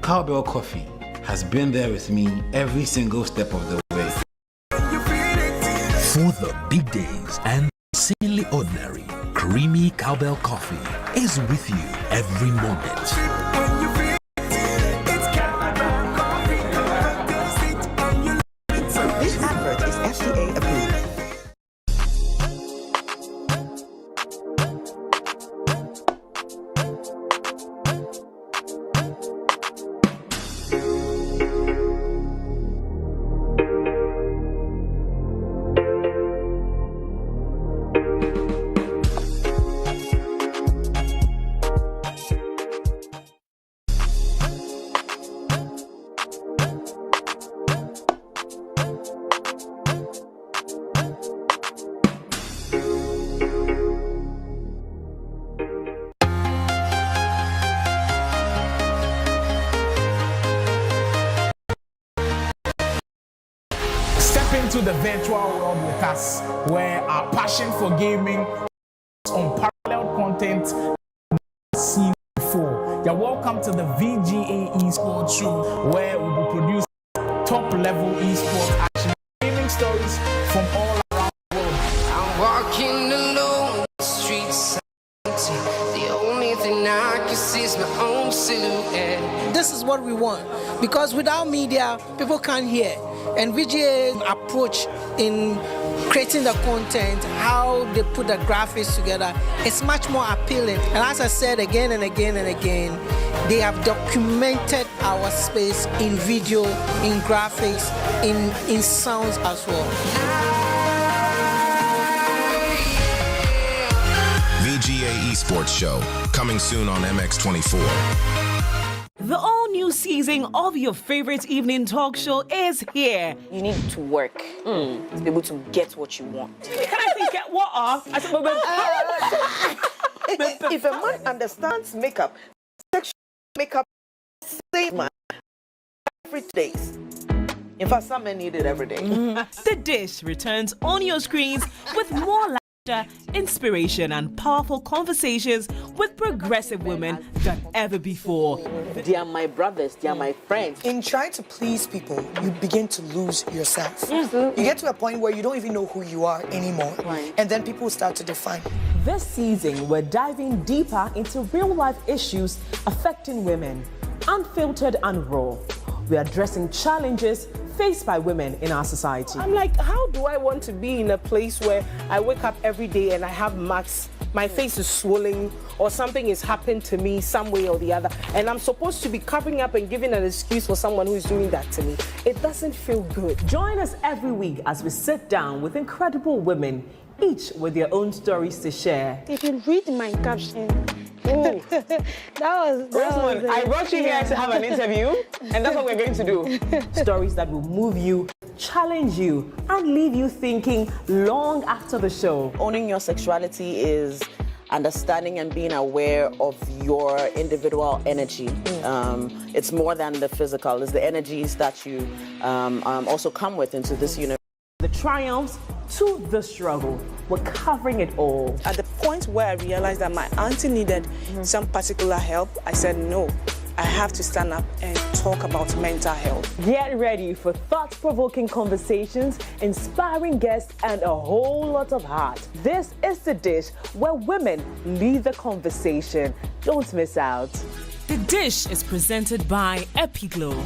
Cowbell Coffee has been there with me every single step of the way. For the big days and seemingly ordinary, creamy Cowbell Coffee is with you every moment. This advert is FDA approved. into the virtual world with us, where our passion for gaming is unparalleled content seen before. You're welcome to the VGA Esports Show, where we will produce top-level esports action gaming stories from all around the world. I'm walking alone, the streets empty. The only thing I can see is my own silhouette. This is what we want, because without media, people can't hear. And VGA's approach in creating the content, how they put the graphics together, it's much more appealing. And as I said again and again and again, they have documented our space in video, in graphics, in sounds as well. VGA Esports Show, coming soon on MX24. The all-new season of your favorite evening talk show is here. You need to work to be able to get what you want. Can I say get what off? If a man understands makeup, sexual makeup, same man, every day. In fact, some men need it every day. The Dish returns on your screens with more laughter, inspiration, and powerful conversations with progressive women than ever before. They are my brothers, they are my friends. In trying to please people, you begin to lose yourself. You get to a point where you don't even know who you are anymore. And then people start to define. This season, we're diving deeper into real-life issues affecting women, unfiltered and raw. We're addressing challenges faced by women in our society. I'm like, how do I want to be in a place where I wake up every day and I have marks, my face is swollen, or something has happened to me some way or the other, and I'm supposed to be covering up and giving an excuse for someone who is doing that to me? It doesn't feel good. Join us every week as we sit down with incredible women, each with their own stories to share. If you read my caption, that was I brought you here to have an interview, and that's what we're going to do. Stories that will move you, challenge you, and leave you thinking long after the show. Owning your sexuality is understanding and being aware of your individual energy. It's more than the physical, it's the energies that you also come with into this universe. The triumphs to the struggle. We're covering it all. At the point where I realized that my auntie needed some particular help, I said, no, I have to stand up and talk about mental health. Get ready for thought-provoking conversations, inspiring guests, and a whole lot of heart. This is The Dish, where women lead the conversation. Don't miss out. The Dish is presented by Epiglow.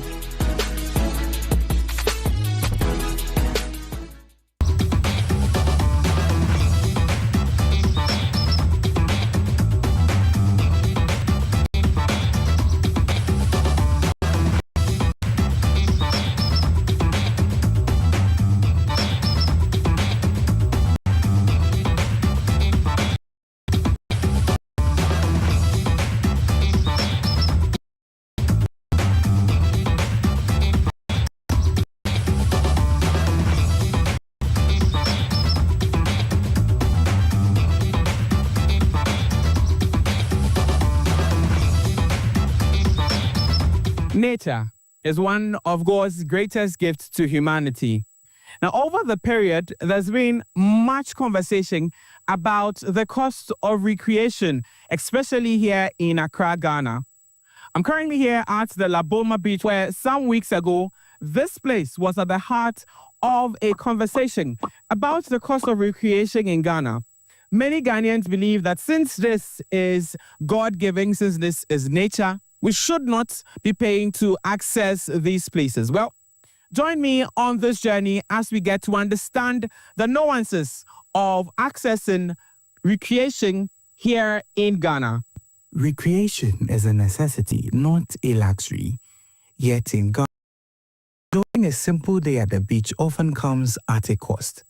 Nature is one of God's greatest gifts to humanity. Now, over the period, there's been much conversation about the cost of recreation, especially here in Accra, Ghana. I'm currently here at the La Boma Beach, where some weeks ago, this place was at the heart of a conversation about the cost of recreation in Ghana. Many Ghanaians believe that since this is God-given, since this is nature, we should not be paying to access these places. Well, join me on this journey as we get to understand the nuances of accessing recreation here in Ghana. Recreation is a necessity, not a luxury. Yet in Ghana, enjoying a simple day at the beach often comes at a cost.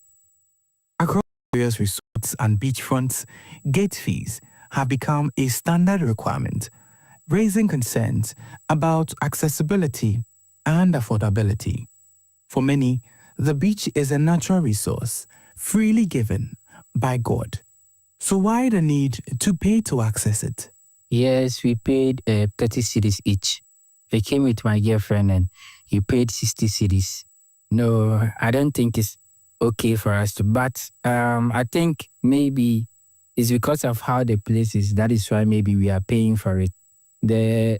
Across various resorts and beachfronts, gate fees have become a standard requirement, raising concerns about accessibility and affordability. For many, the beach is a natural resource freely given by God. So why the need to pay to access it? Yes, we paid 30 cedis each. I came with my girlfriend and he paid 60 cedis. No, I don't think okay for us to. But I think maybe it's because of how the place is. That is why maybe we are paying for it.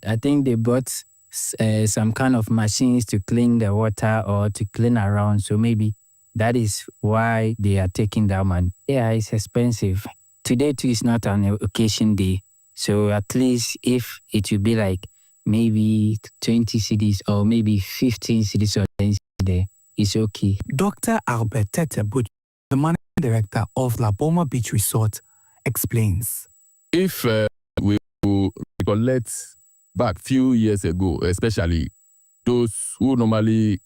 I think they bought some kind of machines to clean the water or to clean around. So maybe that is why they are taking that money. Yeah, it's expensive. Today too is not an occasion day. So at least if it will be like maybe 20 cities or maybe 15 cities or 10 cities, it's okay. Dr. Albert Tetebut, the managing director of La Boma Beach Resort, explains. If we recollect back few years ago, especially those who normally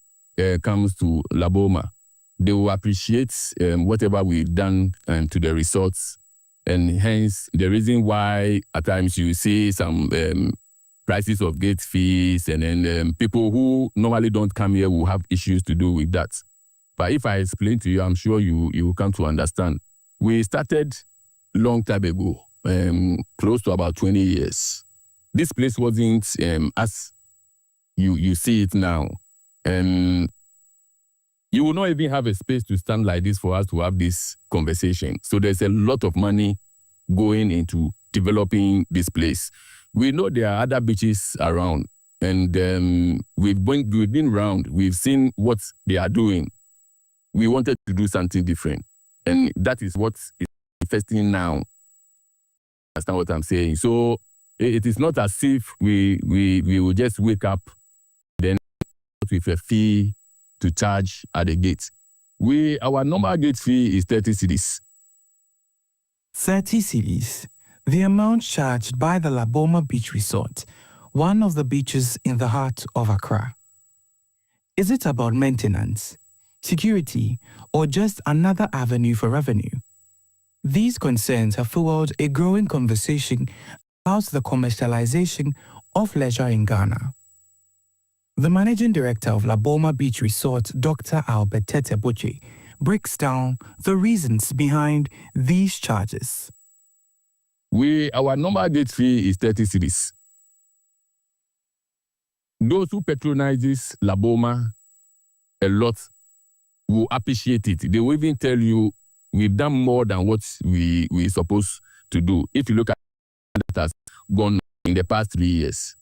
comes to La Boma, they will appreciate whatever we've done to the resorts. And hence, the reason why at times you see some prices of gate fees, and then people who normally don't come here will have issues to do with that. But if I explain to you, I'm sure you will come to understand. We started long time ago, close to about 20 years. This place wasn't as you see it now. You will not even have a space to stand like this for us to have this conversation. So there's a lot of money going into developing this place. We know there are other beaches around, and we've been around. We've seen what they are doing. We wanted to do something different, and that is what is manifesting now. That's not what I'm saying. So it is not as if we will just wake up then with a fee to charge at the gate. Our normal gate fee is 30 cedis. 30 cedis, the amount charged by the La Boma Beach Resort, one of the beaches in the heart of Accra. Is it about maintenance, security, or just another avenue for revenue? These concerns have fueled a growing conversation about the commercialization of leisure in Ghana. The managing director of La Boma Beach Resort, Dr. Albert Tetebut, breaks down the reasons behind these charges. Our normal gate fee is 30 cedis. Those who patronizes La Boma a lot will appreciate it. They will even tell you we've done more than what we're supposed to do. If you look at that has gone in the past 3 years.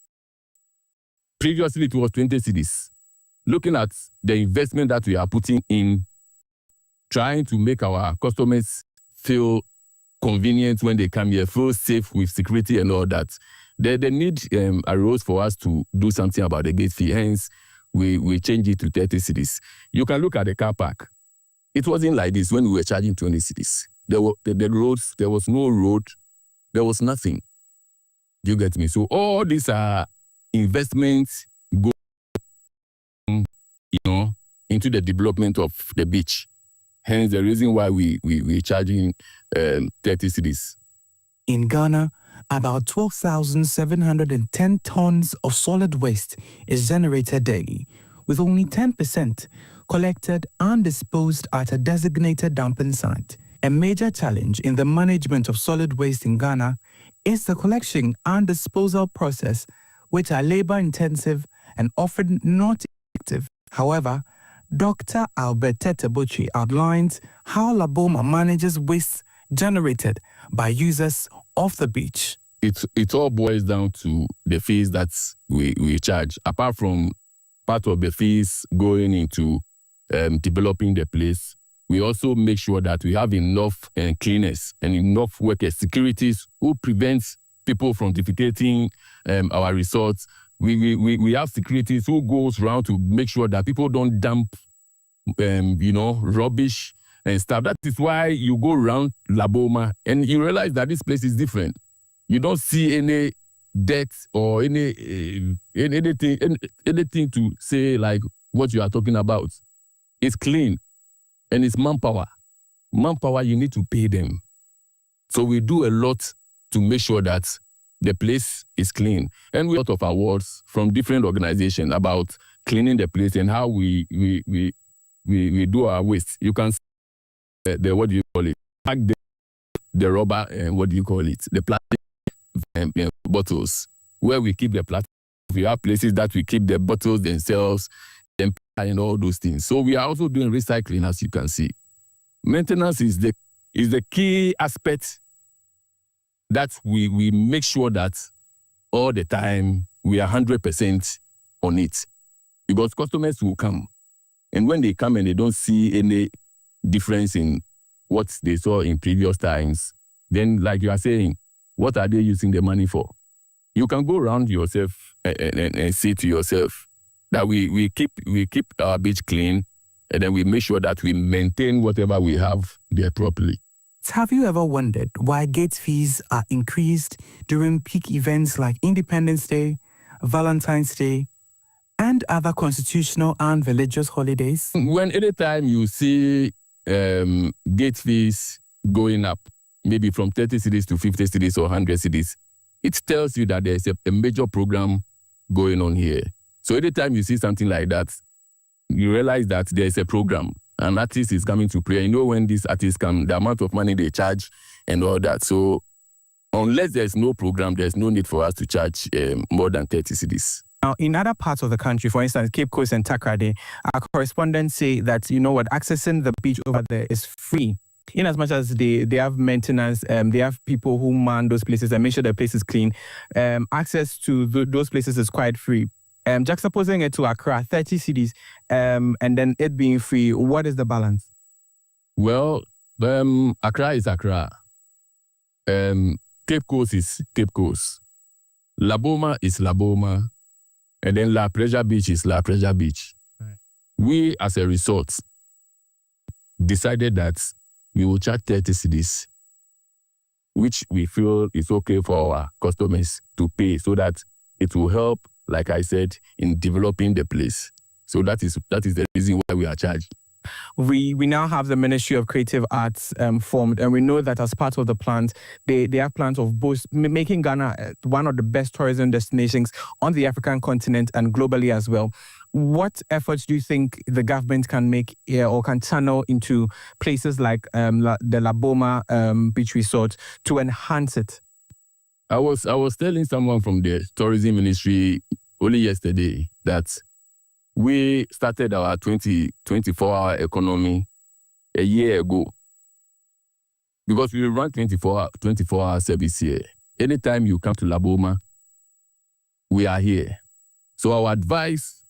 Previously, it was 20 cedis. Looking at the investment that we are putting in, trying to make our customers feel convenient when they come here, feel safe with security and all that, the need arose for us to do something about the gate fee. Hence, we changed it to 30 cedis. You can look at the car park. It wasn't like this when we were charging 20 cedis. The roads, there was no road, there was nothing. You get me? So all these are investments go, into the development of the beach. Hence the reason why we're charging 30 cedis. In Ghana, about 12,710 tons of solid waste is generated daily, with only 10% collected and disposed at a designated dumping site. A major challenge in the management of solid waste in Ghana is the collection and disposal process, which are labor-intensive and often not effective. However, Dr. Albert Tetebut outlines how La Boma manages waste generated by users of the beach. It all boils down to the fees that we charge. Apart from part of the fees going into developing the place, we also make sure that we have enough cleaners and enough workers, securities who prevents people from defecating our resorts. We have securities who goes around to make sure that people don't dump, rubbish and stuff. That is why you go around La Boma and you realize that this place is different. You don't see any dirt or anything to say like what you are talking about. It's clean and it's manpower. Manpower, you need to pay them. So we do a lot to make sure that the place is clean. And we have a lot of awards from different organizations about cleaning the place and how we do our waste. You can see the what do you call it? The rubber, what do you call it? The plastic bottles where we keep the plastic. We have places that we keep the bottles themselves. and all those things. So we are also doing recycling, as you can see. Maintenance is the key aspect that we make sure that all the time we are 100% on it. Because customers will come. And when they come and they don't see any difference in what they saw in previous times, then like you are saying, what are they using the money for? You can go around yourself and say to yourself that we keep our beach clean, and then we make sure that we maintain whatever we have there properly. Have you ever wondered why gate fees are increased during peak events like Independence Day, Valentine's Day, and other constitutional and religious holidays? When anytime you see gate fees going up, maybe from 30 cities to 50 cities or 100 cities, it tells you that there's a major program going on here. So anytime you see something like that, you realize that there's a program. An artist is coming to play. You know when these artists come, the amount of money they charge and all that. So unless there's no program, there's no need for us to charge more than 30 cities. Now, in other parts of the country, for instance, Cape Coast and Takrady, our correspondents say that, you know what, accessing the beach over there is free. In as much as they have maintenance, they have people who man those places and make sure the place is clean. Access to those places is quite free. Juxtaposing it to Accra, 30 cities, and then it being free, what is the balance? Well, Accra is Accra. Cape Coast is Cape Coast. La Boma is La Boma. And then La Pleasure Beach is La Pleasure Beach. Right. We, as a resort, decided that we will charge 30 cities, which we feel is okay for our customers to pay so that it will help, like I said, in developing the place. So that is the reason why we are charged. We now have the Ministry of Creative Arts formed, and we know that as part of the plans, they have plans of both making Ghana one of the best tourism destinations on the African continent and globally as well. What efforts do you think the government can make or can channel into places like the La Boma Beach Resort to enhance it? I was telling someone from the tourism ministry only yesterday that we started our 24-hour economy a year ago because we run 24-hour service here. Anytime you come to La Boma, we are here. So our advice,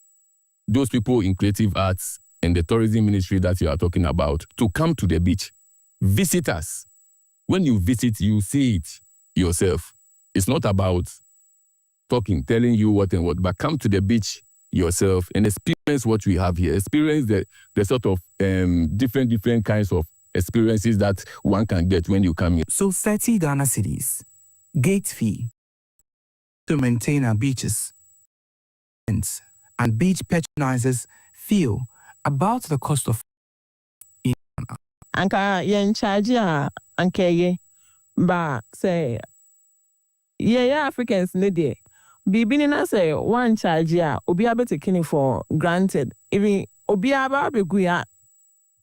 those people in creative arts and the tourism ministry that you are talking about, to come to the beach, visit us. When you visit, you see it yourself. It's not about talking, telling you what and what, but come to the beach yourself and experience what we have here. Experience the sort of different kinds of experiences that one can get when you come here. So 30 Ghana cedis, gate fee to maintain our beaches, and beach patronizers feel about the cost of Anka yen charge ya anka ye ba say yeah Africans need it. Bibi na say one charge ya obi abetaking for granted. Even obi aba beguya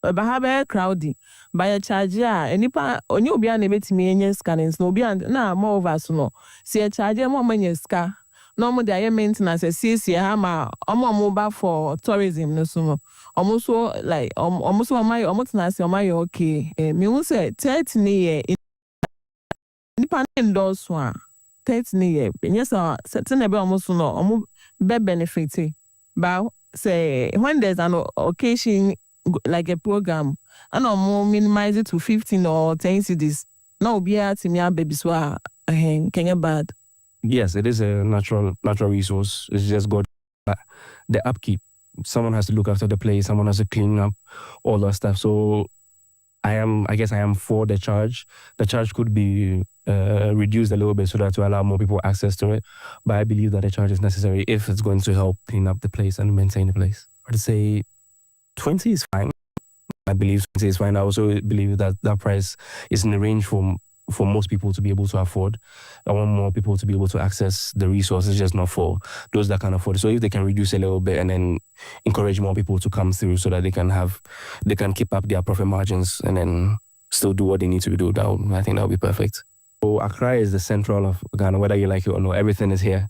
ba have crowdy by a charge ya enipa onye obi na betimi enye scannings no obi na more over so no say charge more money ska no more the maintenance see ha ma omo ba for tourism no so almost like almost almost na say my okay me who say 30 year enipa endorse one 30 year yes certain be almost no be benefit but say when there's an occasion like a program and minimize it to 15 or 10 cedis no be at me baby so can bad. Yes, it is a natural resource. It's just God. The upkeep. Someone has to look after the place. Someone has to clean up all that stuff. So I guess I am for the charge. The charge could be reduced a little bit so that to allow more people access to it. But I believe that the charge is necessary if it's going to help clean up the place and maintain the place. I'd say 20 is fine. I believe 20 is fine. I also believe that that price is in the range for most people to be able to afford. I want more people to be able to access the resources, just not for those that can afford it. So if they can reduce a little bit and then encourage more people to come through so that they can keep up their profit margins and then still do what they need to do, I think that would be perfect. So Accra is the central of Ghana, whether you like it or not. Everything is here.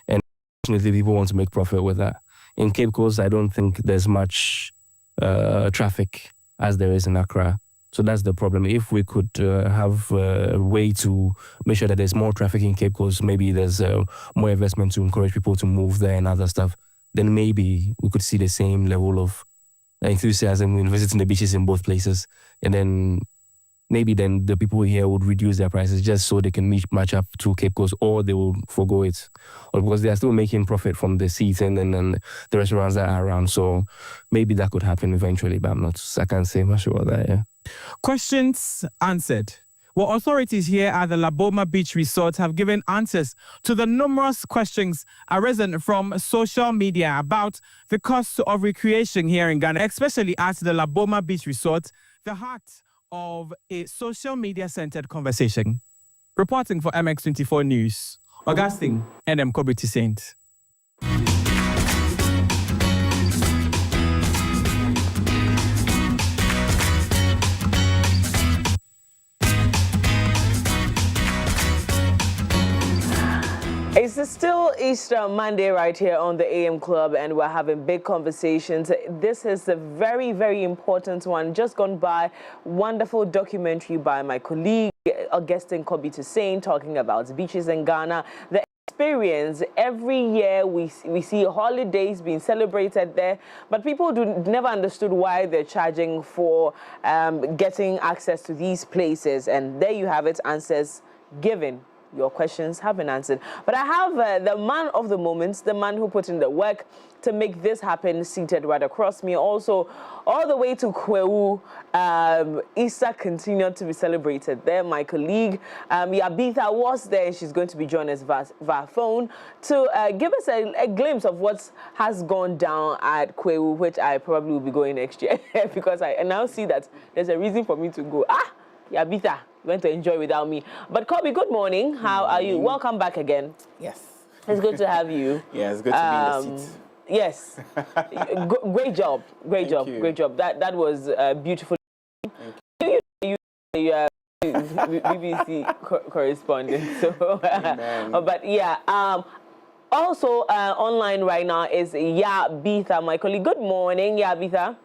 And unfortunately, people want to make profit with that. in Cape Coast, I don't think there's much traffic as there is in Accra. So that's the problem. If we could have a way to make sure that there's more traffic in Cape Coast, maybe there's more investment to encourage people to move there and other stuff, then maybe we could see the same level of enthusiasm in visiting the beaches in both places. And then maybe then the people here would reduce their prices just so they can match up to Cape Coast, or they will forgo it. Or because they are still making profit from the seating and the restaurants that are around. So maybe that could happen eventually, but I can't say much about that, yeah. Questions answered. Well, authorities here at the Laboma Beach Resort have given answers to the numerous questions arisen from social media about the cost of recreation here in Ghana, especially at the Laboma Beach Resort, the heart of a social media-centered conversation. Reporting for MX24 News, Augustine Edem K, Toussaint. It's still Easter Monday right here on the AM Club, and we're having big conversations. This is a very, very important one. Just gone by, wonderful documentary by my colleague, Augustine Edem K, talking about beaches in Ghana. The experience, every year we see holidays being celebrated there, but people never understood why they're charging for getting access to these places. And there you have it, answers given. Your questions have been answered. But I have the man of the moment, the man who put in the work to make this happen, seated right across me. Also, all the way to Kwewu, Easter continued to be celebrated there. My colleague, Yabitha, was there, and she's going to be joining us via phone to give us a glimpse of what has gone down at Kwewu, which I probably will be going next year because I now see that there's a reason for me to go. Yabitha, you went to enjoy without me. But Kobe, good morning. How are you? Welcome back again. Yes. It's good to have you. Yeah, it's good to be in the seat. Yes. Great job. Great job. Great job. That was beautiful. You are BBC correspondent. So, but yeah. Also online right now is Yabitha, my colleague. Good morning, Yabitha.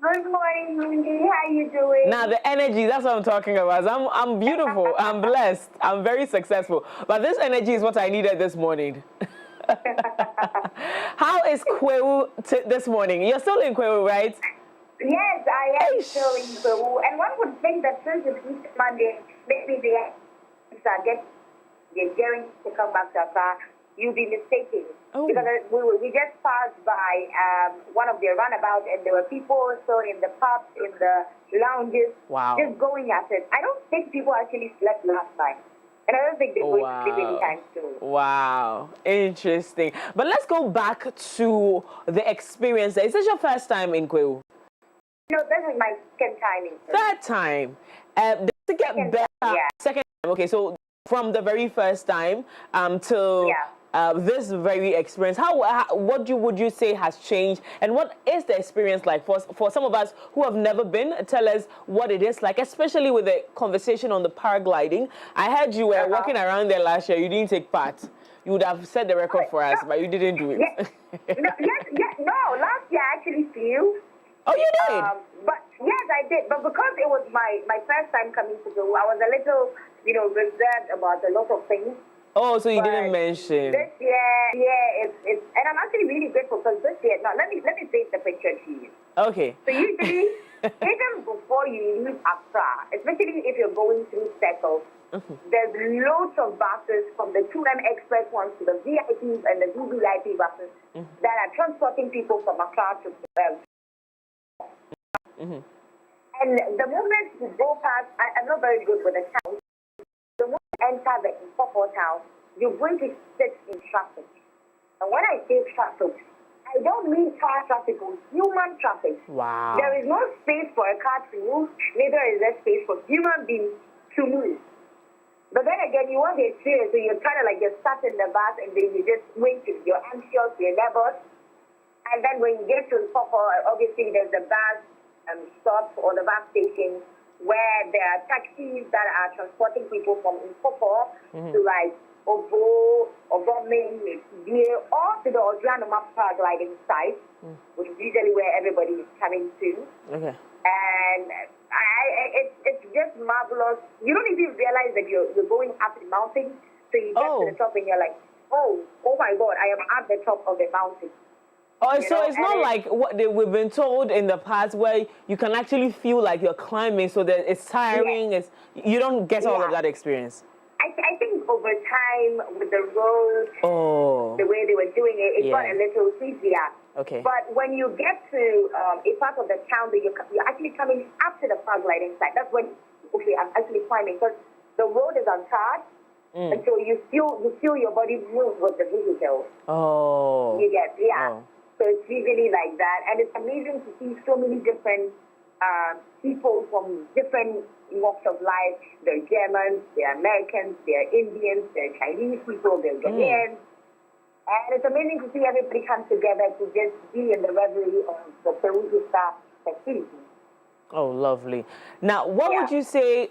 Good morning, Mindy. How you doing? Now the energy, that's what I'm talking about. I'm beautiful. I'm blessed. I'm very successful. But this energy is what I needed this morning. How is Kwewu this morning? You're still in Kwewu, right? Yes, I am still in Kwewu. And one would think that since it's Easter Monday, maybe they're daring to come back to Accra. You'll be mistaken. Oh. Because we just passed by one of their runabouts, and there were people still in the pubs, in the lounges, just going at it. I don't think people actually slept last night. And I don't think they're going to sleep anytime soon. Wow. Interesting. But let's go back to the experience. Is this your first time in Kwewu? No, this is my second time in Kwewu. Third time. Does it get better? Yeah. Second time. Okay, so from the very first time till... Yeah. This very experience, what would you say has changed, and what is the experience like for some of us who have never been? Tell us what it is like, especially with the conversation on the paragliding. I heard you were walking around there last year. You didn't take part. You would have set the record for us, but you didn't do it. No, last year I actually flew. Oh, you did? But yes, I did. But because it was my first time coming to Kwewu, I was a little, reserved about a lot of things. Oh, so you didn't mention. This year, it's and I'm actually really grateful because this year, let me paint the picture to you. Okay. So usually, even before you leave Accra, especially if you're going through circles, there's loads of buses from the 2M Express ones to the VIPs and the VVIP buses that are transporting people from Accra to And the moment you go past, I'm not very good with the town. The moment you enter the Impopor town, you're going to sit in traffic. And when I say traffic, I don't mean car traffic, human traffic. Wow. There is no space for a car to move, neither is there space for human beings to move. But then again, you want the experience, so you're kind of like you're sat in the bus and then you just wait till you're anxious, you're nervous. And then when you get to Impopor, obviously there's the bus stop or the bus station where there are taxis that are transporting people from Impopor to like Ovo, Ogoming, Deer, or to the Ojanoma paragliding site, which is usually where everybody is coming to. Okay. And it's just marvelous. You don't even realize that you're going up the mountain, so you get to the top and you're like, oh my God, I am at the top of the mountain. Oh, so it's not like what we've been told in the past, where you can actually feel like you're climbing, so that it's tiring. It's, you don't get all of that experience. I think over time, with the road, the way they were doing it, it got a little easier. Okay. But when you get to a part of the town that you're actually coming up to the paragliding site, that's when, I'm actually climbing, because the road is untarred, and so you feel your body move with the vehicle. Oh. You get, So it's usually like that, and it's amazing to see so many different people from different walks of life. There are Germans, there are Americans, there are Indians, there are Chinese people, there are Ghanaians. And it's amazing to see everybody come together to just be in the revelry of the Peru festivities. Oh, lovely. Now, what would you say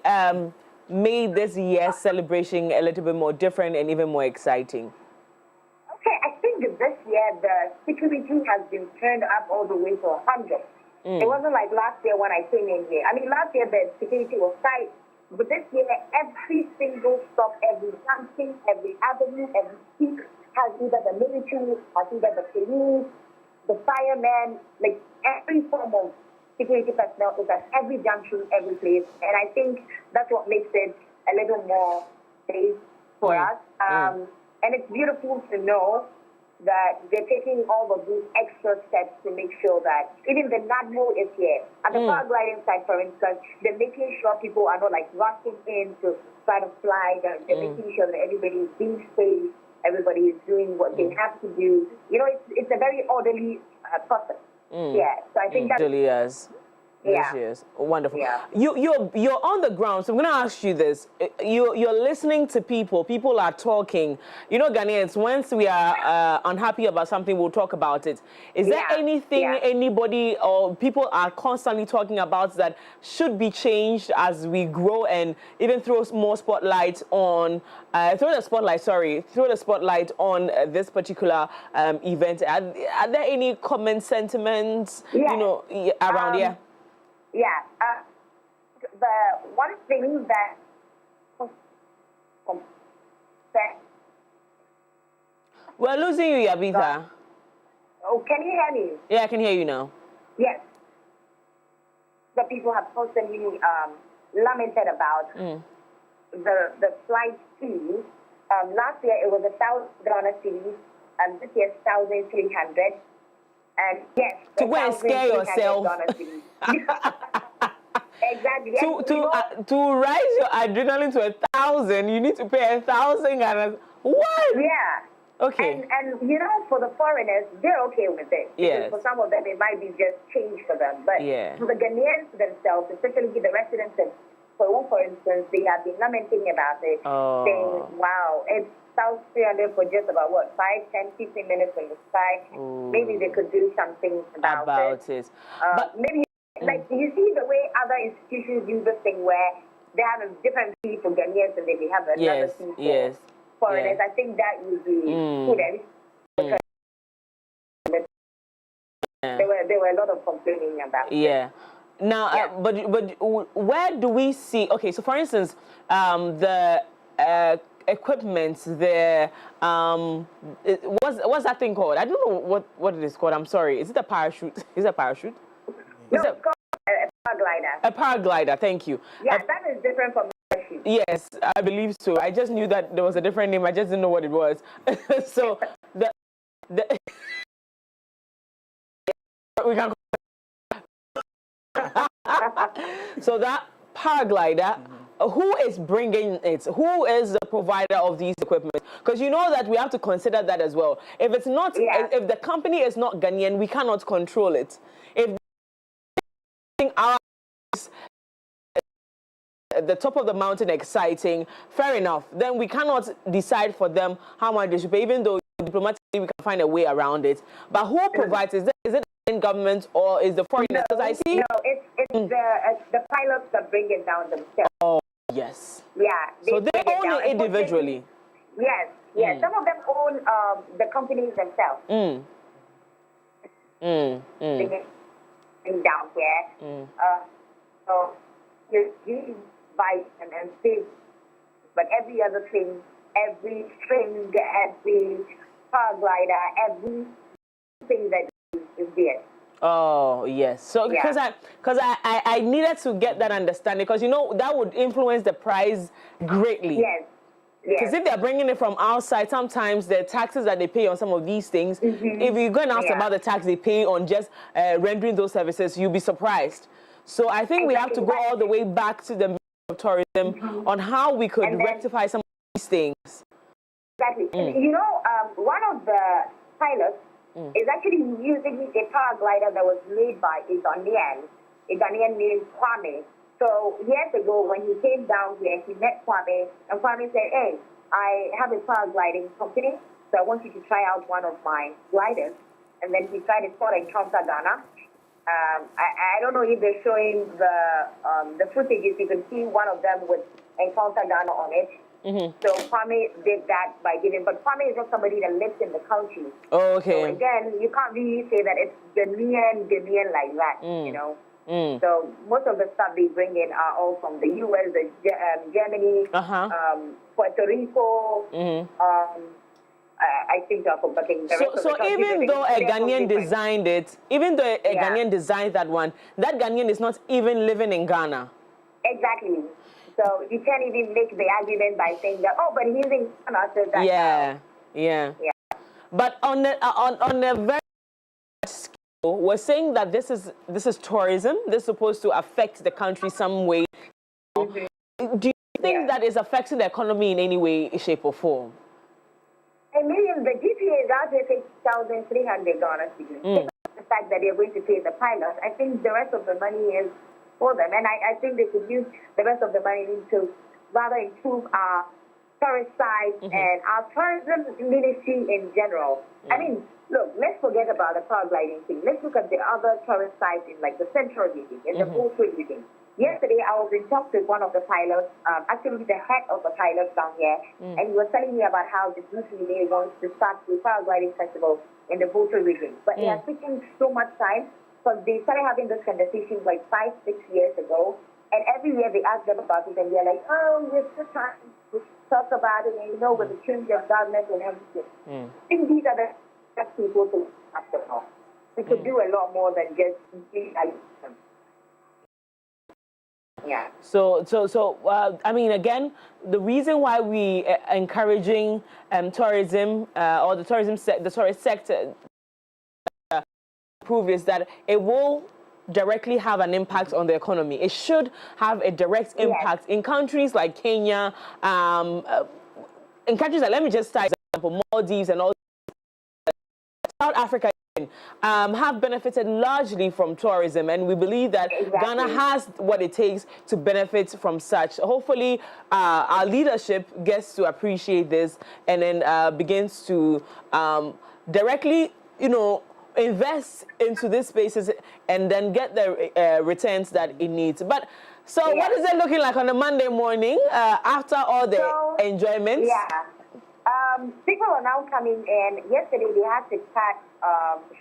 made this year's celebration a little bit more different and even more exciting? Okay, I think this year the security has been turned up all the way to 100. It wasn't like last year when I came in here. I mean, last year the security was tight, but this year every single stop, every junction, every avenue, every peak has either the military, has either the police, the firemen, like every form of security personnel is at every junction, every place. And I think that's what makes it a little more safe for us. And it's beautiful to know that they're taking all of these extra steps to make sure that even the NADMO is here. At the paragliding site, for instance, they're making sure people are not like rushing in to try to fly. They're making sure that everybody is being safe. Everybody is doing what they have to do. You know, it's a very orderly process. Yeah, so I think that really is. Yes, wonderful. You're on the ground, so I'm going to ask you this. You're listening to people. People are talking. You know, Ghanaians, once we are unhappy about something, we'll talk about it. Is there anything anybody or people are constantly talking about that should be changed as we grow, and even throw more spotlight on, throw the spotlight on this particular event? Are there any common sentiments, you know, around here? The one thing that we're losing you, Yabita. Oh, can you hear me? Yeah, I can hear you now. Yes. The people have constantly lamented about the flight fee. Last year it was $1,000 fee, and this year it's 1,300. And yes, to go and scare yourself. Exactly. To rise your adrenaline to 1,000, you need to pay 1,000 and what? Yeah. Okay. And you know, for the foreigners, they're okay with it. Yes. For some of them, it might be just change for them. But for the Ghanaians themselves, especially the residents of Peru, for instance, they have been lamenting about it, saying, "Wow, it's 1,300 for just about 5, 10, 15 minutes when you fly. Maybe they could do something about it. But maybe, like, you see the way other institutions do this thing where they have a different fee for Ghanaians and then they have another fee for foreigners. I think that would be prudent. There were a lot of complaining about it. Now, but where do we see? Okay, so for instance, the equipment, the what's that thing called? I don't know what it is called. I'm sorry. Is it a parachute? Is it a parachute? No, it's called a paraglider. A paraglider. Thank you. Yeah, that is different from parachute. Yes, I believe so. I just knew that there was a different name. I just didn't know what it was. So we can. So that paraglider, who is bringing it? Who is the provider of these equipment? Because you know that we have to consider that as well. If it's not, if the company is not Ghanaian, we cannot control it. If our at the top of the mountain exciting, fair enough. Then we cannot decide for them how much they should pay, even though diplomatically we can find a way around it. But who provides? Is it the government or is the foreigners? No, I see. No, it's the pilots that bring it down themselves. Oh, yes. Yeah. So they own it individually. Yes. Some of them own the companies themselves. Down here. So you buy and save, but every other thing, every string, every paraglider, everything that is there. Oh yes, so because I needed to get that understanding, because you know that would influence the price greatly. Yes. Because if they're bringing it from outside, sometimes the taxes that they pay on some of these things, if you go and ask about the tax they pay on just rendering those services, you'll be surprised. So I think we have to go all the way back to the Ministry of Tourism on how we could rectify some of these things. Exactly. You know, one of the pilots is actually using a paraglider that was made by a Ghanaian named Kwame. So years ago, when he came down here, he met Kwame, and Kwame said, "Hey, I have a paragliding company, so I want you to try out one of my gliders." And then he tried it for Encounter Ghana. I don't know if they're showing the footages. You can see one of them with Encounter Ghana on it. So Kwame did that by giving, but Kwame is not somebody that lives in the country. Oh, okay. So again, you can't really say that it's Ghanaian like that, you know. So most of the stuff they bring in are all from the U.S., Germany, Puerto Rico. I think I'm forgetting the rest of the So even though a Ghanaian designed it, even though a Ghanaian designed that one, that Ghanaian is not even living in Ghana. Exactly. So you can't even make the argument by saying that, oh, but he's in Ghana, so that's yeah. But on the very scale, we're saying that this is tourism. This is supposed to affect the country some way. Do you think that is affecting the economy in any way, shape, or form? I mean, the GPA is out there 6,300 Ghana cedis. The fact that they're going to pay the pilots, I think the rest of the money is for them, and I think they could use the rest of the money to rather improve our tourist sites and our tourism ministry in general. I mean, look, let's forget about the paragliding thing. Let's look at the other tourist sites in like the central region, in the coastal region. Yesterday, I was in talks with one of the pilots, actually the head of the pilots down here, and he was telling me about how this really wants to start the paragliding festival in the coastal region. But they are taking so much time, because they started having this conversation like 5-6 years ago, and every year they ask them about it, and they're like, oh, we're still trying to talk about it, and you know, with the change of government and everything. I think these are the best people to after all. We could do a lot more than just them. Yeah. So, I mean, again, the reason why we are encouraging tourism or the tourist sector prove is that it will directly have an impact on the economy. It should have a direct impact in countries like Kenya, in countries like, let me just cite example, Maldives and all. South Africa have benefited largely from tourism, and we believe that Ghana has what it takes to benefit from such. Hopefully, our leadership gets to appreciate this and then begins to directly, invest into these spaces and then get the returns that it needs. But so, what is it looking like on a Monday morning after all the enjoyments? People are now coming in. Yesterday they had to cut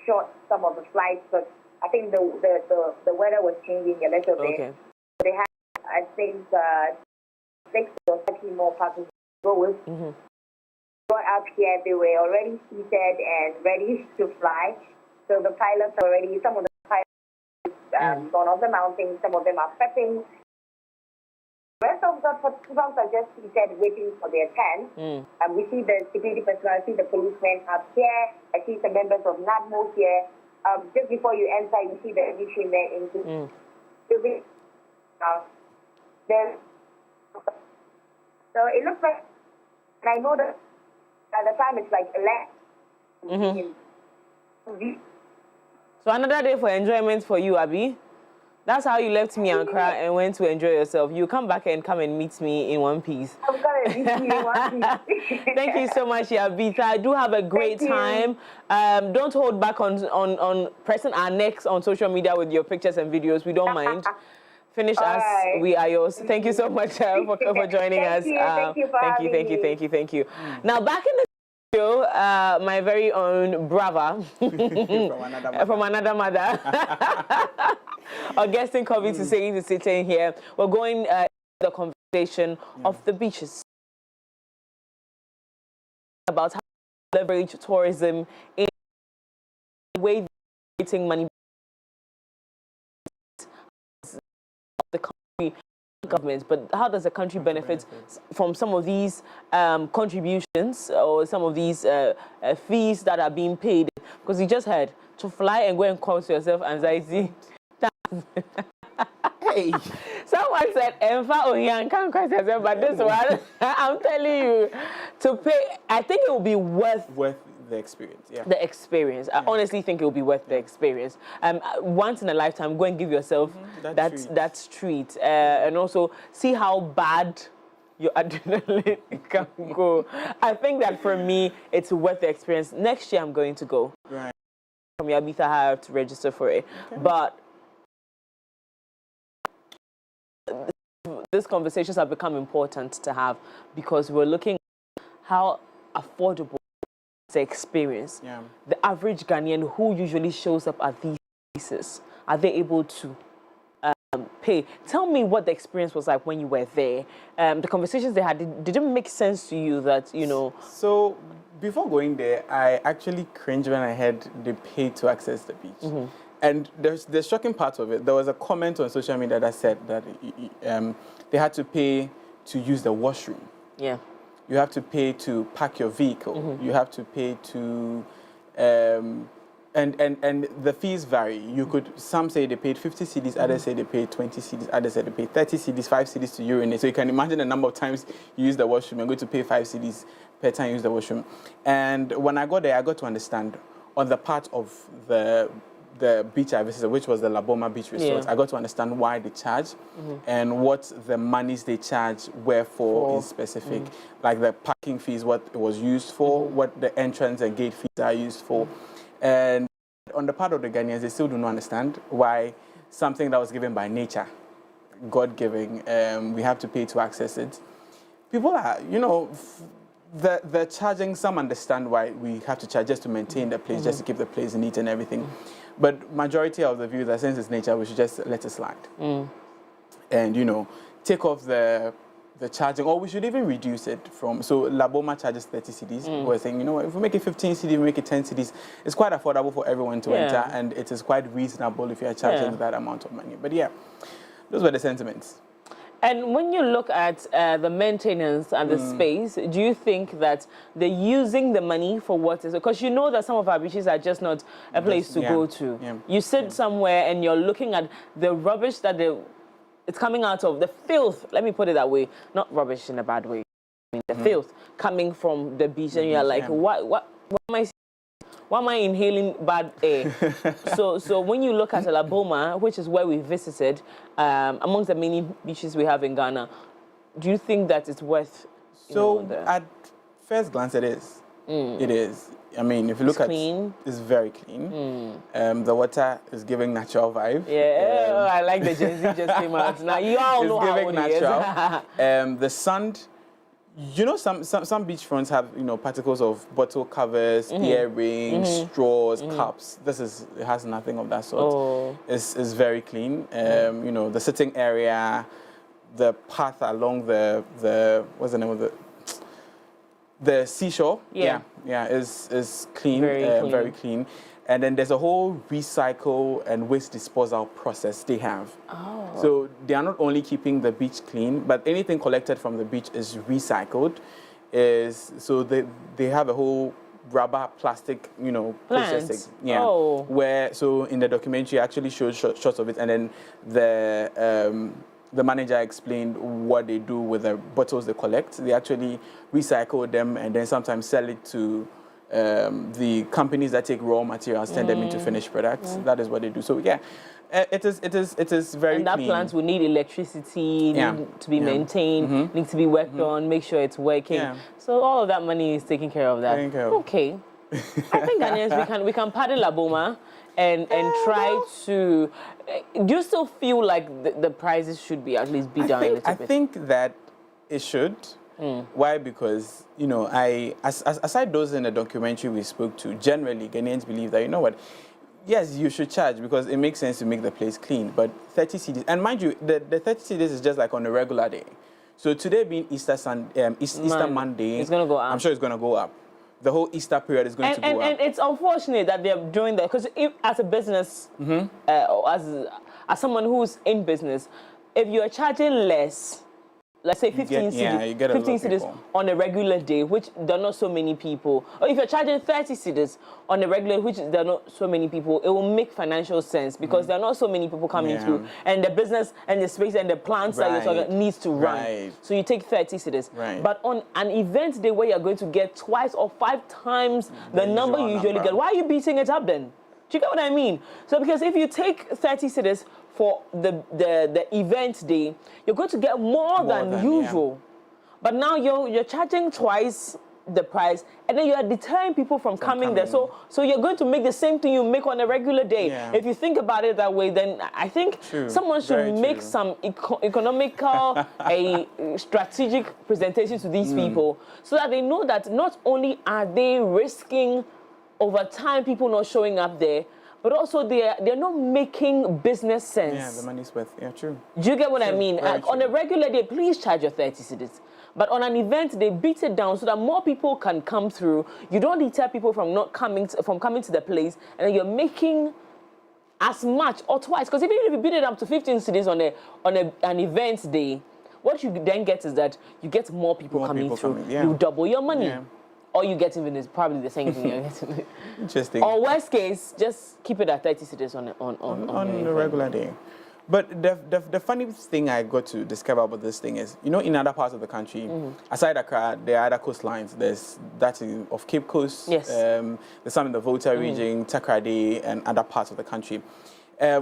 short some of the flights, but I think the weather was changing a little bit. So they had, I think, 6 or 30 more passengers to go with. Got up here, they were already seated and ready to fly. So the pilots are already, some of the pilots gone off the mountain, some of them are prepping. The rest of the participants are just seated waiting for their turn. We see the security personnel, I see the policemen up here, I see some members of NADMO here. Just before you enter, you see the entry there into so it looks like, and I know that at the time it's like 11. So another day for enjoyment for you, Abby. That's how you left me and cry and went to enjoy yourself. You come back and come and meet me in one piece. I'm going to meet you in one piece. Thank you so much, Yabitha. I do have a great time. Don't hold back on pressing our necks on social media with your pictures and videos. We don't mind. Finish All us. right. We are yours. Thank you so much for joining us. Thank you for having me. Thank you. Now, back in the studio, my very own brother from another mother, Augustine Edem K is sitting here. We're going the conversation of the beaches, about how to leverage tourism in a way of creating money. The country government, but how does the country benefit from some of these contributions or some of these fees that are being paid? Because you just heard, to fly and go and cause yourself anxiety. Hey, someone said, but this one, I'm telling you, to pay, I think it will be worth the experience. Yeah. The experience. I honestly think it will be worth the experience. Once in a lifetime, go and give yourself that treat, and also see how bad your adrenaline can go. I think that for me, it's worth the experience. Next year, I'm going to go. Right. From Yabitha, I have to register for it, but these conversations have become important to have because we're looking at how affordable the experience. Yeah. The average Ghanaian who usually shows up at these places, are they able to pay? Tell me what the experience was like when you were there. The conversations they had, did it make sense to you that, you know? So before going there, I actually cringed when I heard they paid to access the beach. And there's the shocking part of it. There was a comment on social media that said that they had to pay to use the washroom. Yeah. You have to pay to park your vehicle. You have to pay to, and the fees vary. You could, some say they paid 50 cedis, others say they paid 20 cedis, others say they paid 30 cedis, 5 cedis to urinate. So you can imagine the number of times you use the washroom. You're going to pay 5 cedis per time you use the washroom. And when I got there, I got to understand on the part of the beach I visited, which was the Laboma Beach Resort, I got to understand why they charge and what the monies they charge were for in specific, like the parking fees, what it was used for, what the entrance and gate fees are used for. And on the part of the Ghanaians, they still do not understand why something that was given by nature, God-giving, we have to pay to access it. People are, you know, the charging, some understand why we have to charge just to maintain the place, just to keep the place neat and everything. But majority of the views that since it's nature, we should just let it slide. And, you know, take off the charging, or we should even reduce it from, so Laboma charges 30 cedis. We're saying, you know what, if we make it 15 cedis, we make it 10 cedis, it's quite affordable for everyone to enter, and it is quite reasonable if you're charging that amount of money. But yeah, those were the sentiments. And when you look at the maintenance and the space, do you think that they're using the money for what is? Because you know that some of our beaches are just not a place to go to. You sit somewhere and you're looking at the rubbish that it's coming out of, the filth, let me put it that way, not rubbish in a bad way, I mean, the filth coming from the beach, and you're like, what am I? Why am I inhaling bad air? so when you look at Laboma, which is where we visited, amongst the many beaches we have in Ghana, do you think that it's worth? So at first glance, it is. It is. I mean, if you look at it, it's very clean. The water is giving natural vibe. Yeah, I like the Gen Z just came out. Now you all know how old it is. The sand. You know, some beach fronts have, you know, particles of bottle covers, earrings, straws, cups. It has nothing of that sort. It's very clean. You know, the sitting area, the path along the what's the name of the seashore? Yeah, is clean, very clean. And then there's a whole recycle and waste disposal process they have. So they are not only keeping the beach clean, but anything collected from the beach is recycled. So they have a whole rubber, plastic, you know, processing. Yeah. Where, so in the documentary, actually showed shots of it, and then the manager explained what they do with the bottles they collect. They actually recycle them and then sometimes sell it to the companies that take raw materials, turn them into finished products. That is what they do. So yeah, it is very clean. And that plant will need electricity, need to be maintained, need to be worked on, make sure it's working. So all of that money is taking care of that. Okay. I think Ghanaians, we can paddle Laboma and try to. Do you still feel like the prices should be at least be down a little bit? I think that it should. Why? Because, you know, aside those in the documentary we spoke to, generally Ghanaians believe that, you know what, yes, you should charge because it makes sense to make the place clean, but 30 cedis, and mind you, the 30 cedis is just like on a regular day. So today being Easter Monday, it's going to go up. I'm sure it's going to go up. The whole Easter period is going to go up. And it's unfortunate that they're doing that, because if as a business, or as someone who's in business, if you're charging less, let's say 15 cedis on a regular day, which there are not so many people, or if you're charging 30 cedis on a regular, which there are not so many people, it will make financial sense because there are not so many people coming through, and the business and the space and the plants that you're talking needs to run. So you take 30 cedis. But on an event day where you're going to get twice or 5 times the number you usually get, why are you beating it up then? Do you get what I mean? So because if you take 30 cedis for the event day, you're going to get more than usual. But now you're charging twice the price, and then you are deterring people from coming there. So you're going to make the same thing you make on a regular day. If you think about it that way, then I think someone should make some economical, a strategic presentation to these people, so that they know that not only are they risking over time people not showing up there, but also they're not making business sense. Yeah, the money's worth. Yeah, true. Do you get what I mean? On a regular day, please charge your 30 cedis. But on an event, they beat it down so that more people can come through. You don't deter people from coming to the place, and then you're making as much or twice. Because even if you beat it up to 15 cedis on an event day, what you then get is that you get more people coming through. You double your money. All you get even is probably the same thing you're getting. Interesting. Or worst case, just keep it at 30 cedis on a regular day. But the funny thing I got to discover about this thing is, you know, in other parts of the country, aside Accra, there are other coastlines. There's that of Cape Coast. Yes. There's some in the Volta region, Takoradi, and other parts of the country.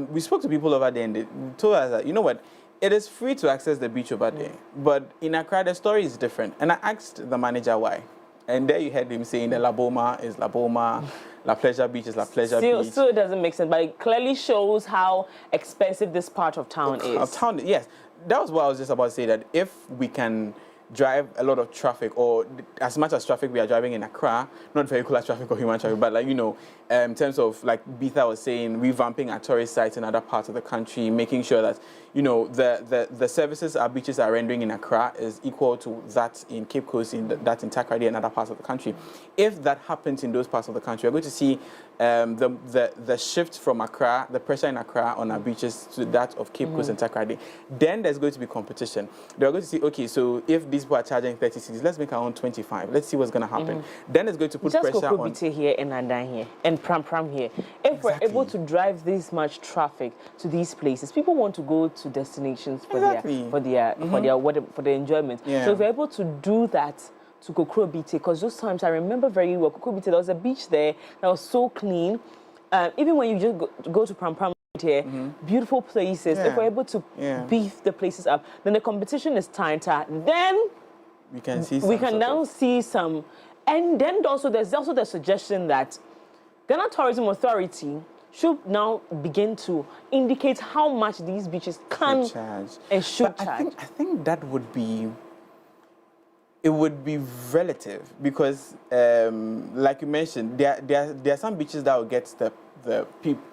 We spoke to people over there, and they told us that, you know what, it is free to access the beach over there. But in Accra, the story is different. And I asked the manager why. And there you heard him saying that La Boma is La Boma, La Pleasure Beach is La Pleasure Beach. So it doesn't make sense, but it clearly shows how expensive this part of town is. Yes. That was what I was just about to say, that if we can drive a lot of traffic, or as much as traffic we are driving in Accra, not vehicular traffic or human traffic, but like, you know, in terms of, like Bitha was saying, revamping our tourist sites in other parts of the country, making sure that, you know, the services our beaches are rendering in Accra is equal to that in Cape Coast, that in Takoradi and other parts of the country. If that happens in those parts of the country, we're going to see the shift from Accra, the pressure in Accra on our beaches to that of Cape Coast and Takoradi. Then there's going to be competition. They're going to see, okay, so if these people are charging 30 cedis, let's make our own 25. Let's see what's going to happen. Then it's going to put pressure on. Just here and Andan here and Pram here. If we're able to drive this much traffic to these places, people want to go to destinations for their enjoyment. So if we're able to do that to Kokro Biti, because those times I remember very well, Kokro Biti, there was a beach there that was so clean. Even when you just go to Pram here, beautiful places. If we're able to beef the places up, then the competition is tighter. Then we can now see some. And then also there's also the suggestion that Ghana Tourism Authority should now begin to indicate how much these beaches can charge and should charge. I think that would be, it would be relative, because like you mentioned, there are some beaches that will get the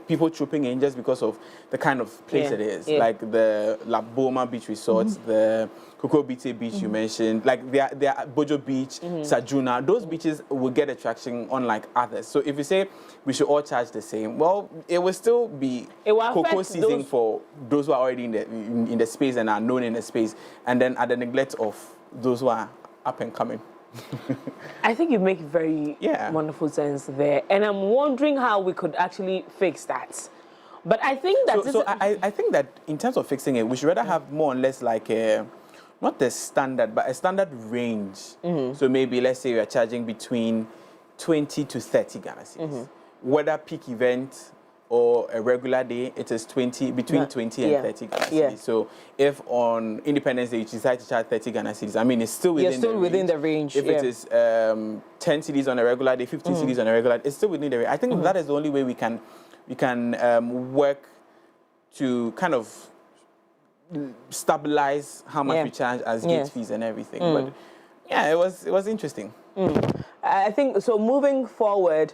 people trooping in just because of the kind of place it is, like the La Boma Beach Resorts, the Kokro Biti Beach you mentioned, like there are Bojo Beach, Sajuna. Those beaches will get attraction unlike others. So if you say we should all charge the same, well, it will still be Cocoa season for those who are already in the space and are known in the space, and then at the neglect of those who are up and coming. I think you make very wonderful sense there, and I'm wondering how we could actually fix that. But I think that I think that in terms of fixing it, we should rather have more or less like a, not the standard, but a standard range. So maybe let's say we are charging between 20 to 30 Ghana cedis. Whether peak event or a regular day, it is between 20 and 30 Ghana cedis. So if on Independence Day you decide to charge 30 Ghana cedis, I mean, it's still within the range. If it is 10 cedis on a regular day, 15 cedis on a regular day, it's still within the range. I think that is the only way we can we can work to kind of stabilize how much we charge as gate fees and everything. But yeah, it was interesting. I think so. Moving forward,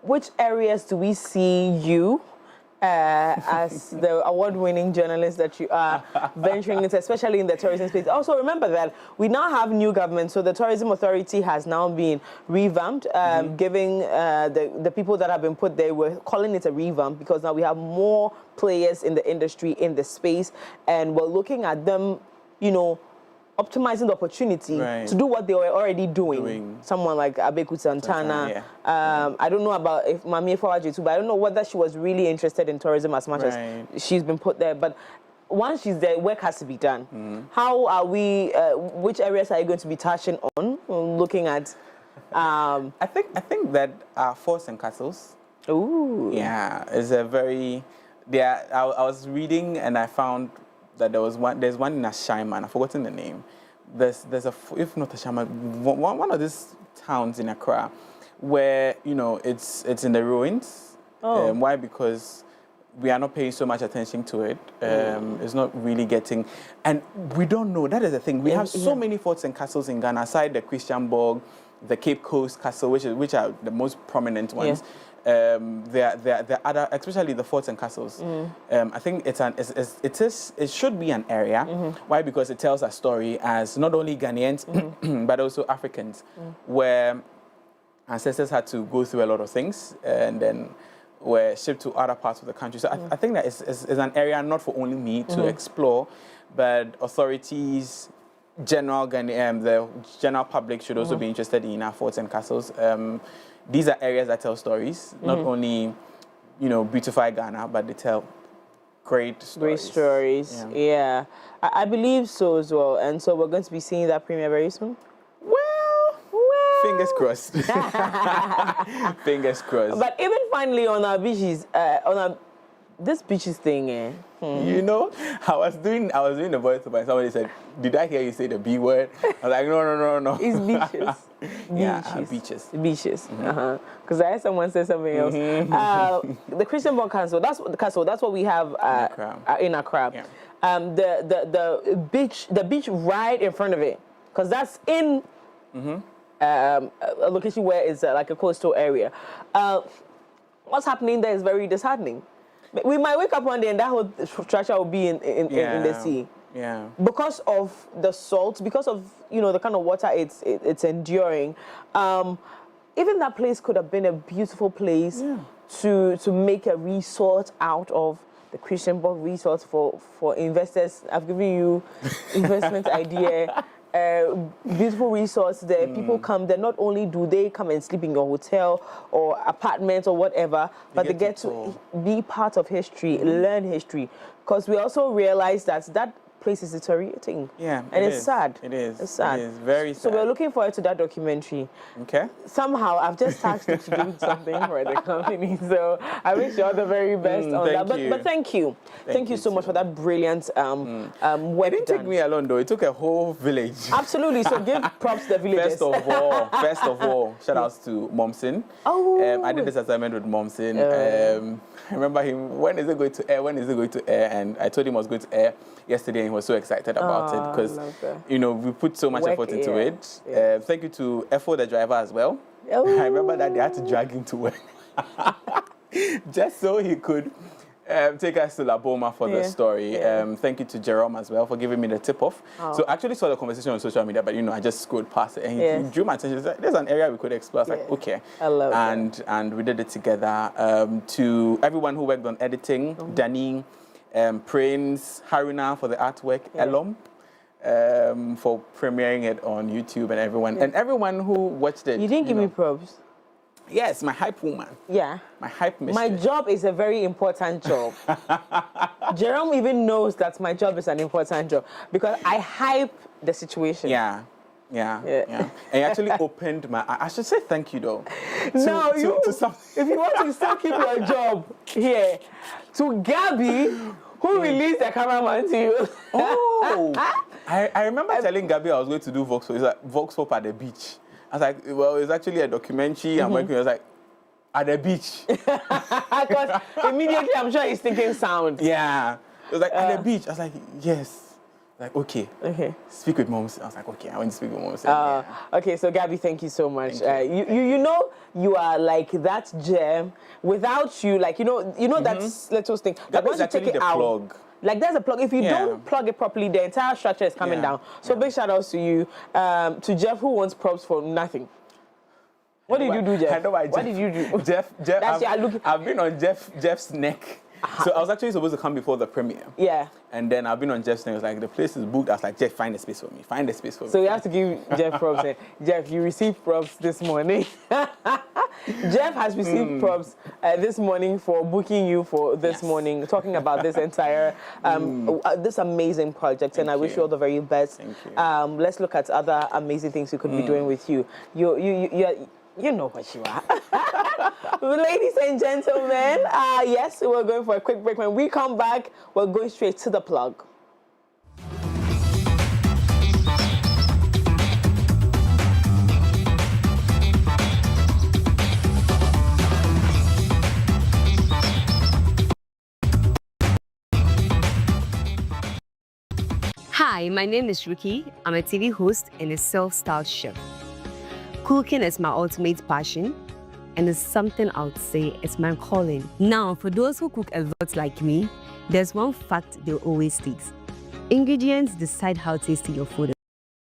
which areas do we see you as the award-winning journalist that you are venturing into, especially in the tourism space? Also, remember that we now have new government, so the Tourism Authority has now been revamped, giving the people that have been put there, we're calling it a revamp because now we have more players in the industry, in the space, and we're looking at them, you know, optimizing the opportunity to do what they were already doing. Someone like Abeku Santana. I don't know about if Mami Fawaji too, but I don't know whether she was really interested in tourism as much as she's been put there. But once she's there, work has to be done. How are we? Which areas are you going to be touching on? Looking at, I think that forts and castles. Ooh. Yeah, it's a very. I was reading and I found that there's one in Ashaiman, I've forgotten the name. There's a, if not Ashaiman, one of these towns in Accra where, you know, it's in the ruins. Why? Because we are not paying so much attention to it. It's not really getting, and we don't know. That is the thing. We have so many forts and castles in Ghana, aside the Christianborg, the Cape Coast Castle, which are the most prominent ones. There are other, especially the forts and castles. I think it should be an area. Why? Because it tells a story as not only Ghanaians but also Africans, where ancestors had to go through a lot of things and then were shipped to other parts of the country. So I think that is an area not for only me to explore, but authorities, the general public should also be interested in our forts and castles. These are areas that tell stories, not only, you know, beautify Ghana, but they tell great stories. Great stories, yeah. I believe so as well. And so we're going to be seeing that premiere very soon? Well, fingers crossed. Fingers crossed. But even finally on our beaches, this beaches thing, you know, I was doing the voice and somebody said, "Did I hear you say the B word?" I was like, no. It's beaches. Beaches. Beaches. Because I heard someone say something else. The Christianborg Castle. That's what we have in Accra. The beach right in front of it, because that's in a location where it's like a coastal area. What's happening there is very disheartening. We might wake up one day and that whole structure will be in the sea. Yeah. Because of the salt, because of, you know, the kind of water it's enduring. Even that place could have been a beautiful place to make a resort out of. The Christianborg Resort for investors. I've given you investment idea. Beautiful resorts there. People come there. Not only do they come and sleep in your hotel or apartment or whatever, but they get to be part of history, learn history. Because we also realize that place is deteriorating. Yeah, and it's sad. It is. It's sad. It is very sad. So we're looking forward to that documentary. Okay. Somehow I've just tasked you to do something for the company. So I wish you all the very best on that. But thank you. Thank you so much for that brilliant work. It didn't take me alone though. It took a whole village. Absolutely. So give props to the villagers. First of all, shout outs to Momsen. Oh. I did this assignment with Momsen. I remember him, when is it going to air? And I told him I was going to air yesterday, and he was so excited about it because, you know, we put so much effort into it. Yeah. Thank you to Efo, the driver, as well. I remember that they had to drag him to work just so he could take us to La Boma for the story. Thank you to Jerome as well for giving me the tip-off. So I actually saw the conversation on social media, but, you know, I just scrolled past it, and he drew my attention. He said, there's an area we could explore. I was like, okay. I love that. And we did it together. To everyone who worked on editing, Dani, Prince, Haruna for the artwork, Elom for premiering it on YouTube, and everyone who watched it. You didn't give me props. Yes, my hype woman. Yeah. My hype mistress. My job is a very important job. Jerome even knows that my job is an important job because I hype the situation. Yeah. And you actually opened my. I should say thank you though. If you want to still keep your job here, to Gabi, who released the cameraman to you. Oh, I remember telling Gabi I was going to do Vox Pop. It's like Vox Pop at the beach. I was like, well, it's actually a documentary. I'm working. I was like, At the beach. Because immediately I'm sure he's thinking sound. Yeah. It was like, at the beach. I was like, yes. Like, okay. Okay. Speak with mom. I was like, okay, I want to speak with mom. Okay, so Gabi, thank you so much. You know you are like that gem. Without you, like, you know that little thing. Like, once you take it out, plug. like there's a plug. If you don't plug it properly, the entire structure is coming down. So big shout outs to you. To Jeff, who wants props for nothing. What did you do, Jeff? I know why Jeff. What did you do? Jeff, I've been on Jeff's neck. So I was actually supposed to come before the premiere. Yeah. And then I've been on Jeff's neck. It was like, the place is booked. I was like, Jeff, find a space for me. Find a space for me. So you have to give Jeff props. Jeff, you received props this morning. Jeff has received props this morning for booking you for this morning, talking about this entire, this amazing project. And I wish you all the very best. Thank you. Let's look at other amazing things we could be doing with you. You know what you are. Ladies and gentlemen, yes, we're going for a quick break. When we come back, we're going straight to the plug. Hi, my name is Ruki. I'm a TV host and a self-styled chef. Cooking is my ultimate passion, and it's something I would say is my calling. Now, for those who cook a lot like me, there's one fact they always state. Ingredients decide how tasty your food is.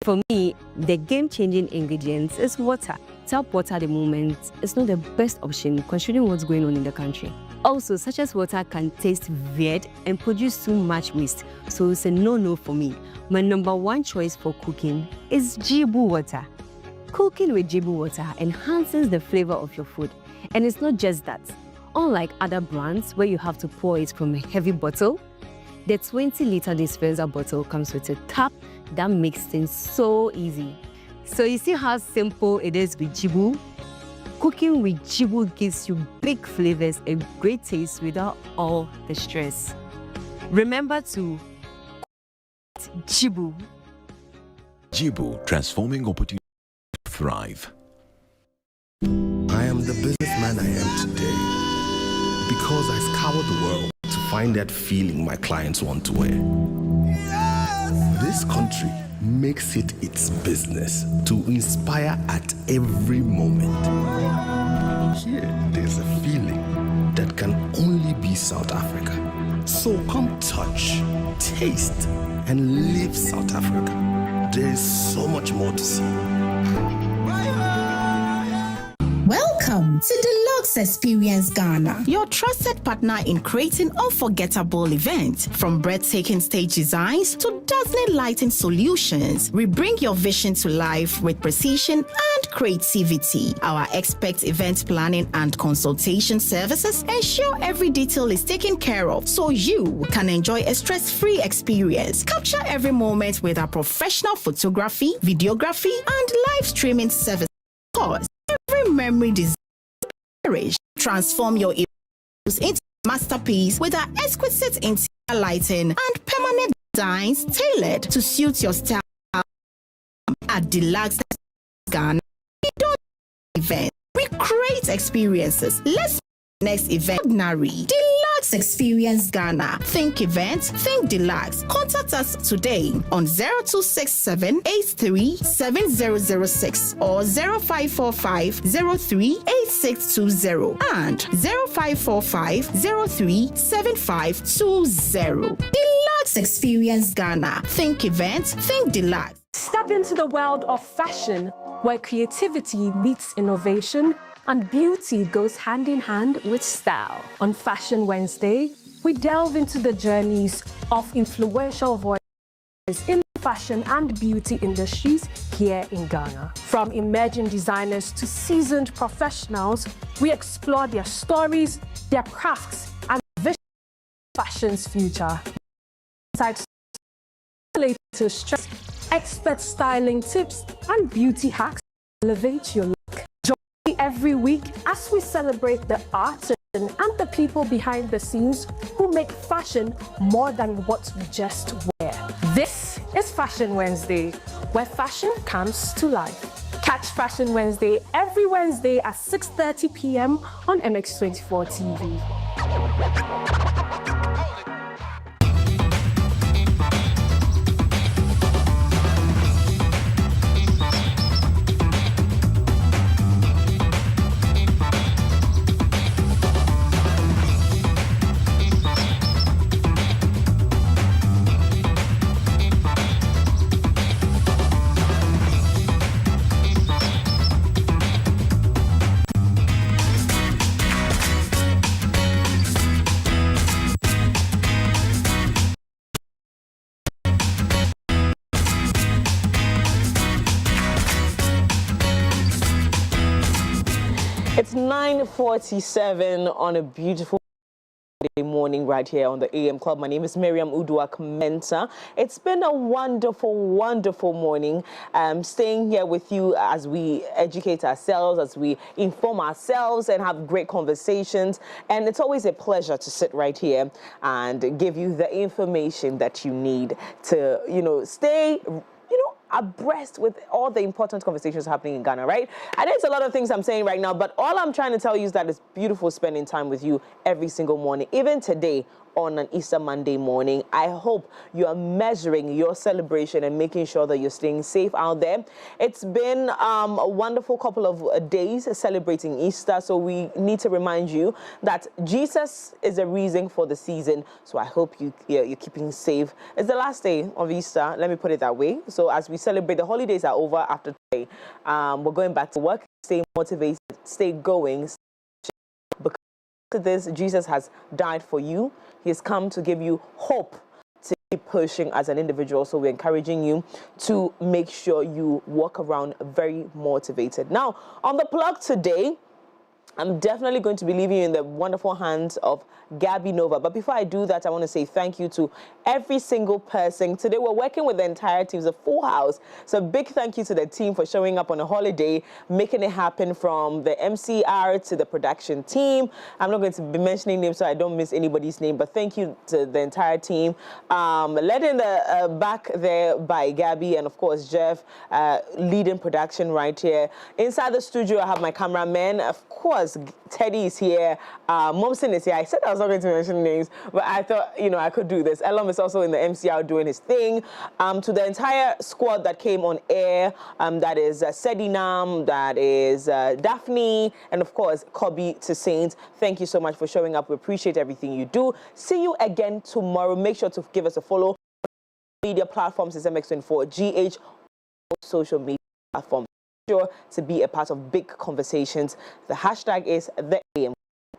For me, the game-changing ingredients is water. Tap water at the moment is not the best option considering what's going on in the country. Also, such as water can taste weird and produce too much waste, so it's a no-no for me. My number one choice for cooking is Jibu water. Cooking with Jibu water enhances the flavor of your food. And it's not just that. Unlike other brands where you have to pour it from a heavy bottle, the 20-liter dispenser bottle comes with a tap that makes things so easy. So you see how simple it is with Jibu? Cooking with Jibu gives you big flavors and great taste without all the stress. Remember to Jibu. Jibu, transforming opportunity. Thrive. I am the businessman I am today because I scoured the world to find that feeling my clients want to wear. This country makes it its business to inspire at every moment. Here, there's a feeling that can only be South Africa. So come touch, taste, and live South Africa. There is so much more to see. Welcome to Deluxe Experience Ghana, your trusted partner in creating unforgettable events. From breathtaking stage designs to dazzling lighting solutions, we bring your vision to life with precision and creativity. Our expert event planning and consultation services ensure every detail is taken care of so you can enjoy a stress-free experience. Capture every moment with our professional photography, videography, and live streaming services. Every memory design, transform your events into a masterpiece with our exquisite interior lighting and permanent designs tailored to suit your style. At Deluxe Ghana, we don't event, we create experiences. Let's next event ordinary. Deluxe Experience Ghana. Think events, think deluxe. Contact us today on 0267 83 7006 or 0545 03 8620 and 0545 03 7520. Deluxe Experience Ghana. Think events, think deluxe. Step into the world of fashion where creativity meets innovation and beauty goes hand in hand with style. On Fashion Wednesday, we delve into the journeys of influential voices in the fashion and beauty industries here in Ghana. From emerging designers to seasoned professionals, we explore their stories, their crafts, and vision of fashion's future. Insights, latest trends, expert styling tips, and beauty hacks elevate your look. Every week as we celebrate the artists and the people behind the scenes who make fashion more than what we just wear. This is Fashion Wednesday, where fashion comes to life. Catch Fashion Wednesday every Wednesday at 6:30 p.m. on MX24 TV. It's 9:47 on a beautiful morning right here on the AM Club. My name is Miriam Uduak-Mensah. It's been a wonderful, wonderful morning. Staying here with you as we educate ourselves, as we inform ourselves and have great conversations. And it's always a pleasure to sit right here and give you the information that you need to, stay abreast with all the important conversations happening in Ghana, right? I know it's a lot of things I'm saying right now, but all I'm trying to tell you is that it's beautiful spending time with you every single morning, even today on an Easter Monday morning. I hope you are measuring your celebration and making sure that you're staying safe out there. It's been a wonderful couple of days celebrating Easter, so we need to remind you that Jesus is a reason for the season. So I hope you're keeping safe. It's the last day of Easter, let me put it that way. So as we celebrate, the holidays are over after today. We're going back to work. Stay motivated, stay going. This, Jesus has died for you. He has come to give you hope to keep pushing as an individual. So we're encouraging you to make sure you walk around very motivated. Now, on the plug today, I'm definitely going to be leaving you in the wonderful hands of Gabi Nova. But before I do that, I want to say thank you to every single person. Today, we're working with the entire team. It's a full house. So big thank you to the team for showing up on a holiday, making it happen, from the MCR to the production team. I'm not going to be mentioning names so I don't miss anybody's name, but thank you to the entire team. Led in the back there by Gabi and, of course, Jeff, leading production right here. Inside the studio, I have my cameraman. Of course, Teddy is here. Momsen is here. I said I was not going to mention names, but I thought, I could do this. Elam is also in the MCR doing his thing. To the entire squad that came on air, that is Sedinam, that is Daphne, and of course, Kobe Toussaint. Thank you so much for showing up. We appreciate everything you do. See you again tomorrow. Make sure to give us a follow. Media platforms is MX24 GH, social media platforms. Sure to be a part of big conversations. The hashtag is the AM.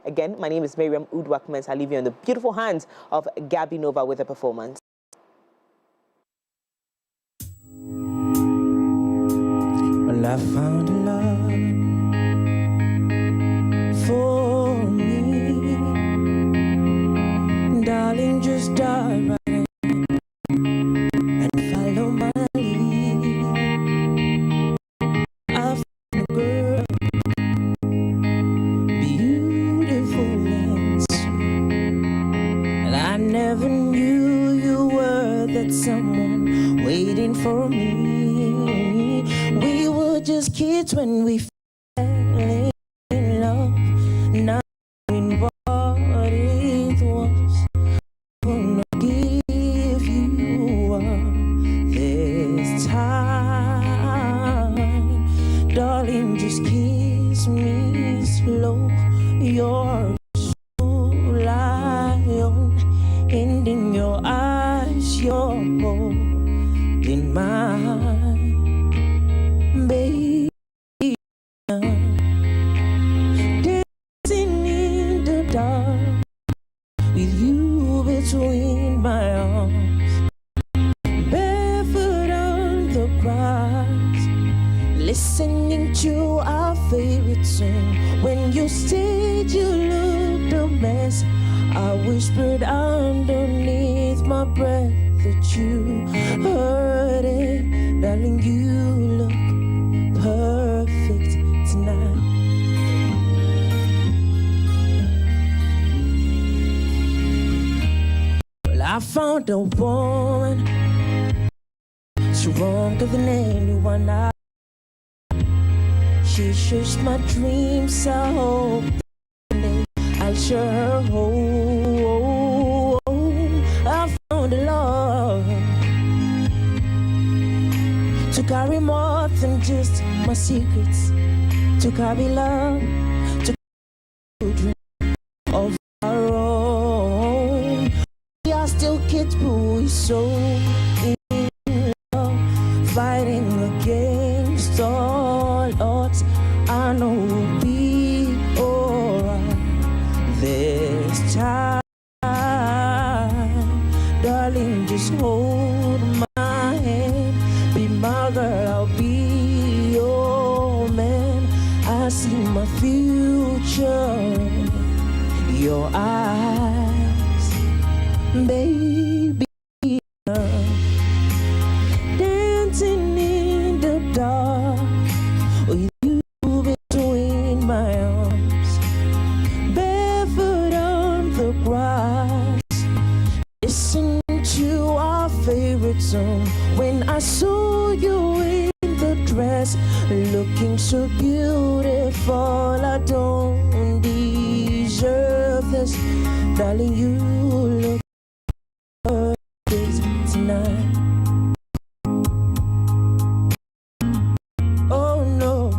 Again, my name is Miriam Uduak-Mensah. I leave you in the beautiful hands of Gabi Nova with a performance. Well, I found a love for me, darling, just dive right in and follow my lead. I found a girl, beautiful and sweet, and I never knew you were that someone waiting for me. We were just kids when we fell in love, not knowing what it was. Gonna give you up this time, darling, just kiss me slow. You're so lion, and in your eyes you're holding mine. Baby, dancing in the dark with you between my arms, barefoot on the grass, listening to our favorite song. When you said you looked a mess, I whispered underneath my breath that you heard it. Darling, you look perfect tonight. Well, I found a woman stronger than anyone She shoots my dreams. I hope I'll show her hope. I found a love to carry more than just my secrets, to carry love, to carry children of our own. We are still kids, but we're so in love, fighting against all odds. I know we'll be alright this time. Darling, just hold my hand. Be my girl, I'll be your man. I see my future in your eyes, baby. Dancing in the dark with you between my arms, barefoot on the grass, listening to our favorite song. When I saw you in the dress, looking so beautiful, I don't deserve this. Darling, you look perfect tonight. Oh no.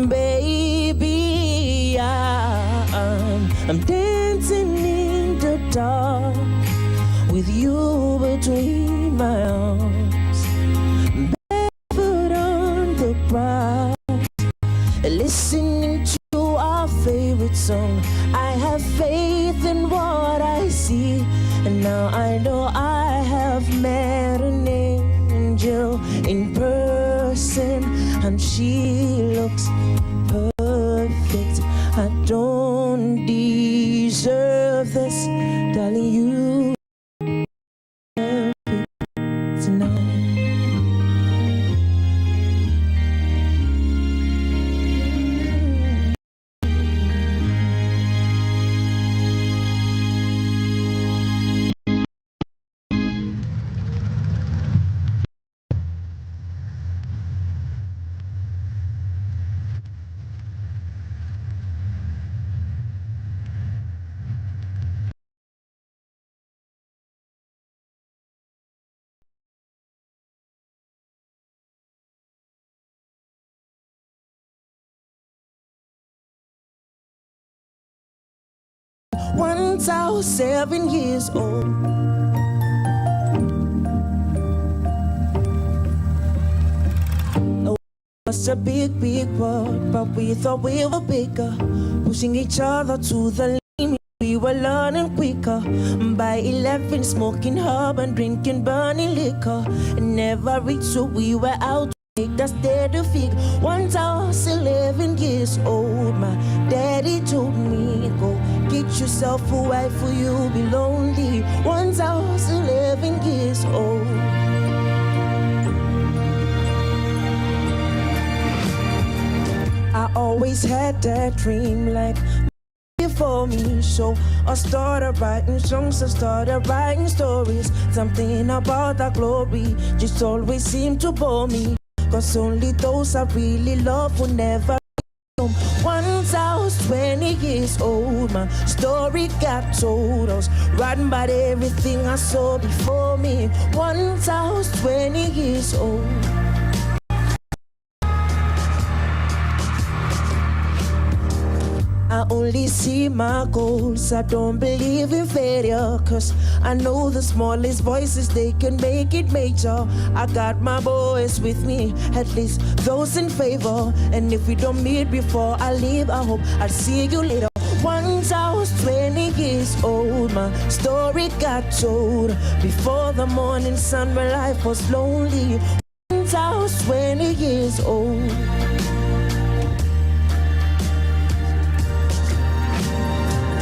Baby, I'm dancing in the dark with you between my arms, barefoot on the grass, listening to our favorite song. I have faith in what I see, and now I know I have met an angel in person, and she looks perfect. I don't deserve this, darling, you perfect tonight. Once I was 7 years old, it was a big, big world, but we thought we were bigger, pushing each other to the limit. We were learning quicker. By 11, smoking herb and drinking burning liquor. It never reached, so we were out to make that steady fig. Once I was 11 years old, my daddy told me, go get yourself a wife or you'll be lonely. Once I was 11 years old. I always had that dream like for me, so I started writing songs, I started writing stories. Something about that glory just always seemed to bore me, cause only those I really love will never home. Once I was 20 years old, my story got told. I was writing about everything I saw before me. Once I was 20 years old. I only see my goals, I don't believe in failure, cause I know the smallest voices, they can make it major. I got my boys with me, at least those in favor, and if we don't meet before I leave, I hope I'll see you later. Once I was 20 years old, my story got told. Before the morning sun, my life was lonely. Once I was 20 years old.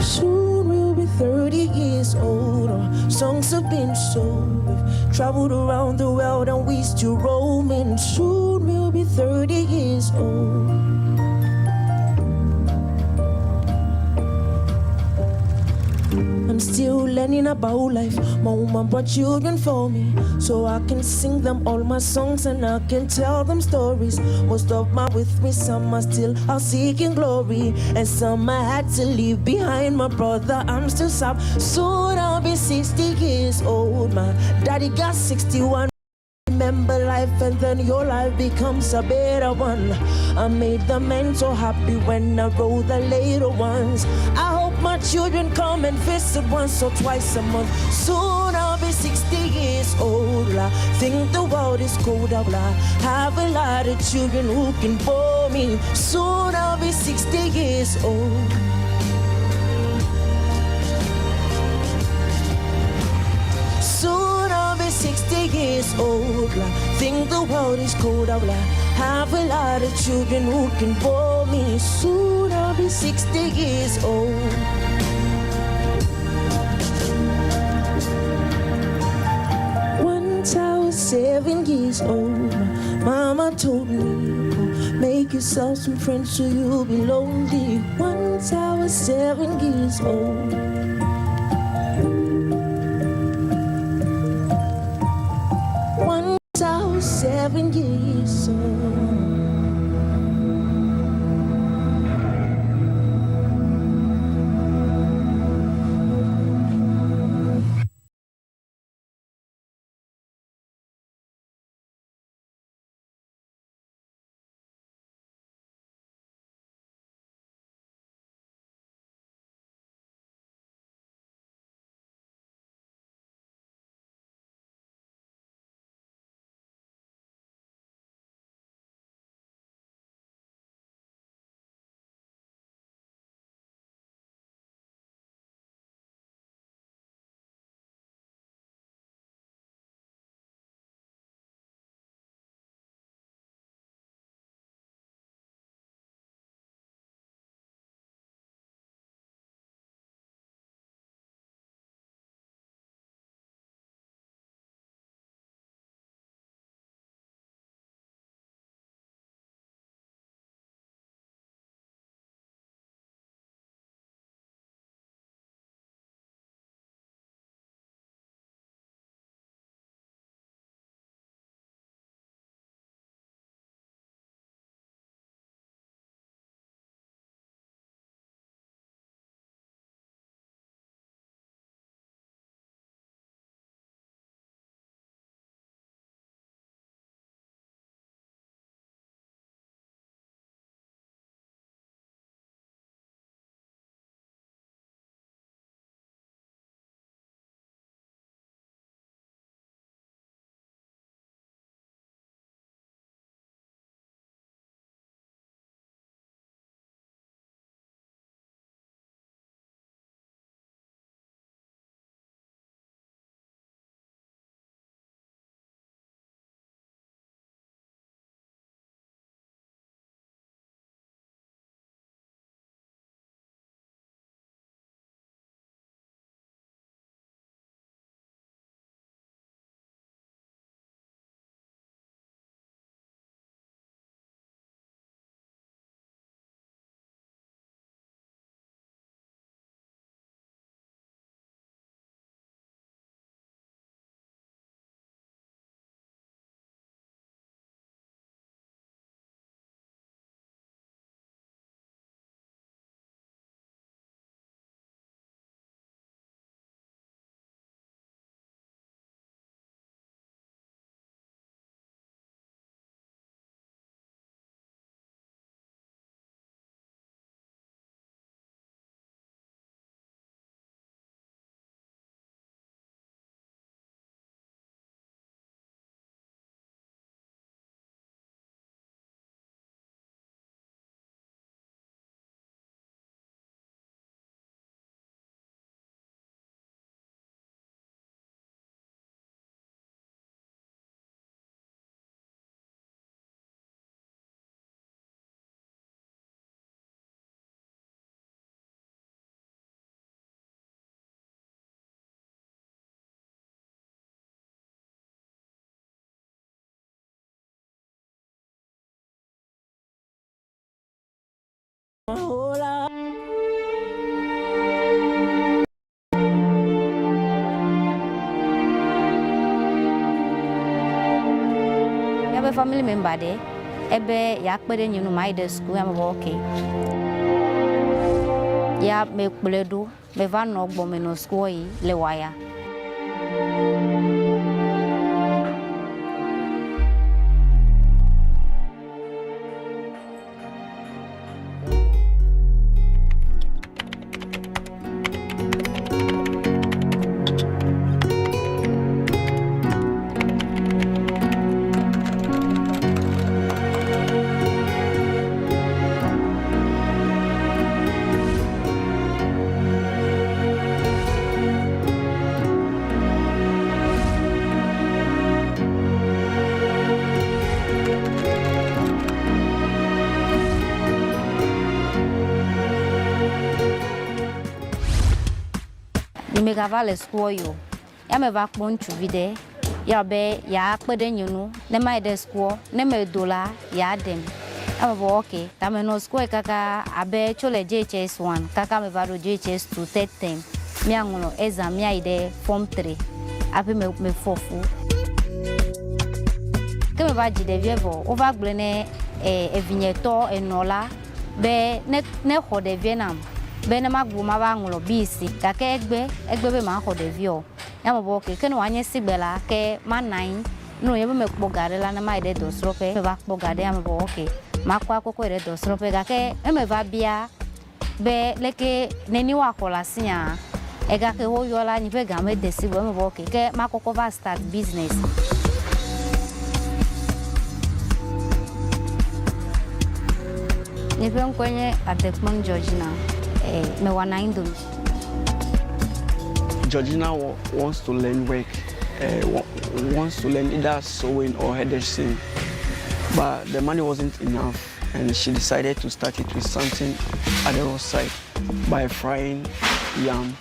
Soon we'll be 30 years old. Our songs have been sold. We've traveled around the world and we still roaming. Soon we'll be 30 years old. And I'm still learning about life. My woman brought children for me, so I can sing them all my songs and I can tell them stories. Most of my with me, some are still out seeking glory, and some I had to leave behind. My brother, I'm still sub. Soon I'll be 60 years old. My daddy got 61. Remember life and then your life becomes a better one. I made the men so happy when I wrote the later ones. I hope my children come and visit once or twice a month. Soon I'll be 60 years old. I think the world is cold. I have a lot of children who can bore me. Soon I'll be 60 years old. Soon I'll be 60 years old. I think the world is cold. I have a lot of children who can bore me. Soon I'll be 60 years old. Once I was 7 years old, my mama told me, make yourself some friends so you'll be lonely. Once I was 7 years old. Once I was 7 years old. family member there. Ebe ya kpede nyinu my the school am okay. Ya me bledu me va no gbo me no school yi le waya. Me gava le school yo. Ya me va kpon tu vide. Ya be ya kpede nyunu. Ne ma de school, ne me dola ya dem. Ya me okay. Ta me no school kaka abe chole JHS 1. Kaka me va do JHS 2 third term. Mi angulo exam mi ide form 3. Ape me fofu. Ke me va jide vievo. Over glene vigneto enola be ne ho de Vietnam. Bene magbu ma ba ngulo bisi ka ke egbe be ma ho de vio ya mo bo ke no anye sigbela ke ma nine no ye be me kpogare la na ma de do srope me ba kpogare ya mo bo ke ma kwa akoko de do srope ga ke e me va bia be leke neni wa kola sia e ga ke ho yo la ni be ga me de si bo me bo ke ma koko va start business. Ni pe nkwenye atekman Georgina me wana indum. Georgina wants to learn work, wants to learn either sewing or hairdressing, but the money wasn't enough, and she decided to start it with something at the roadside by frying yam.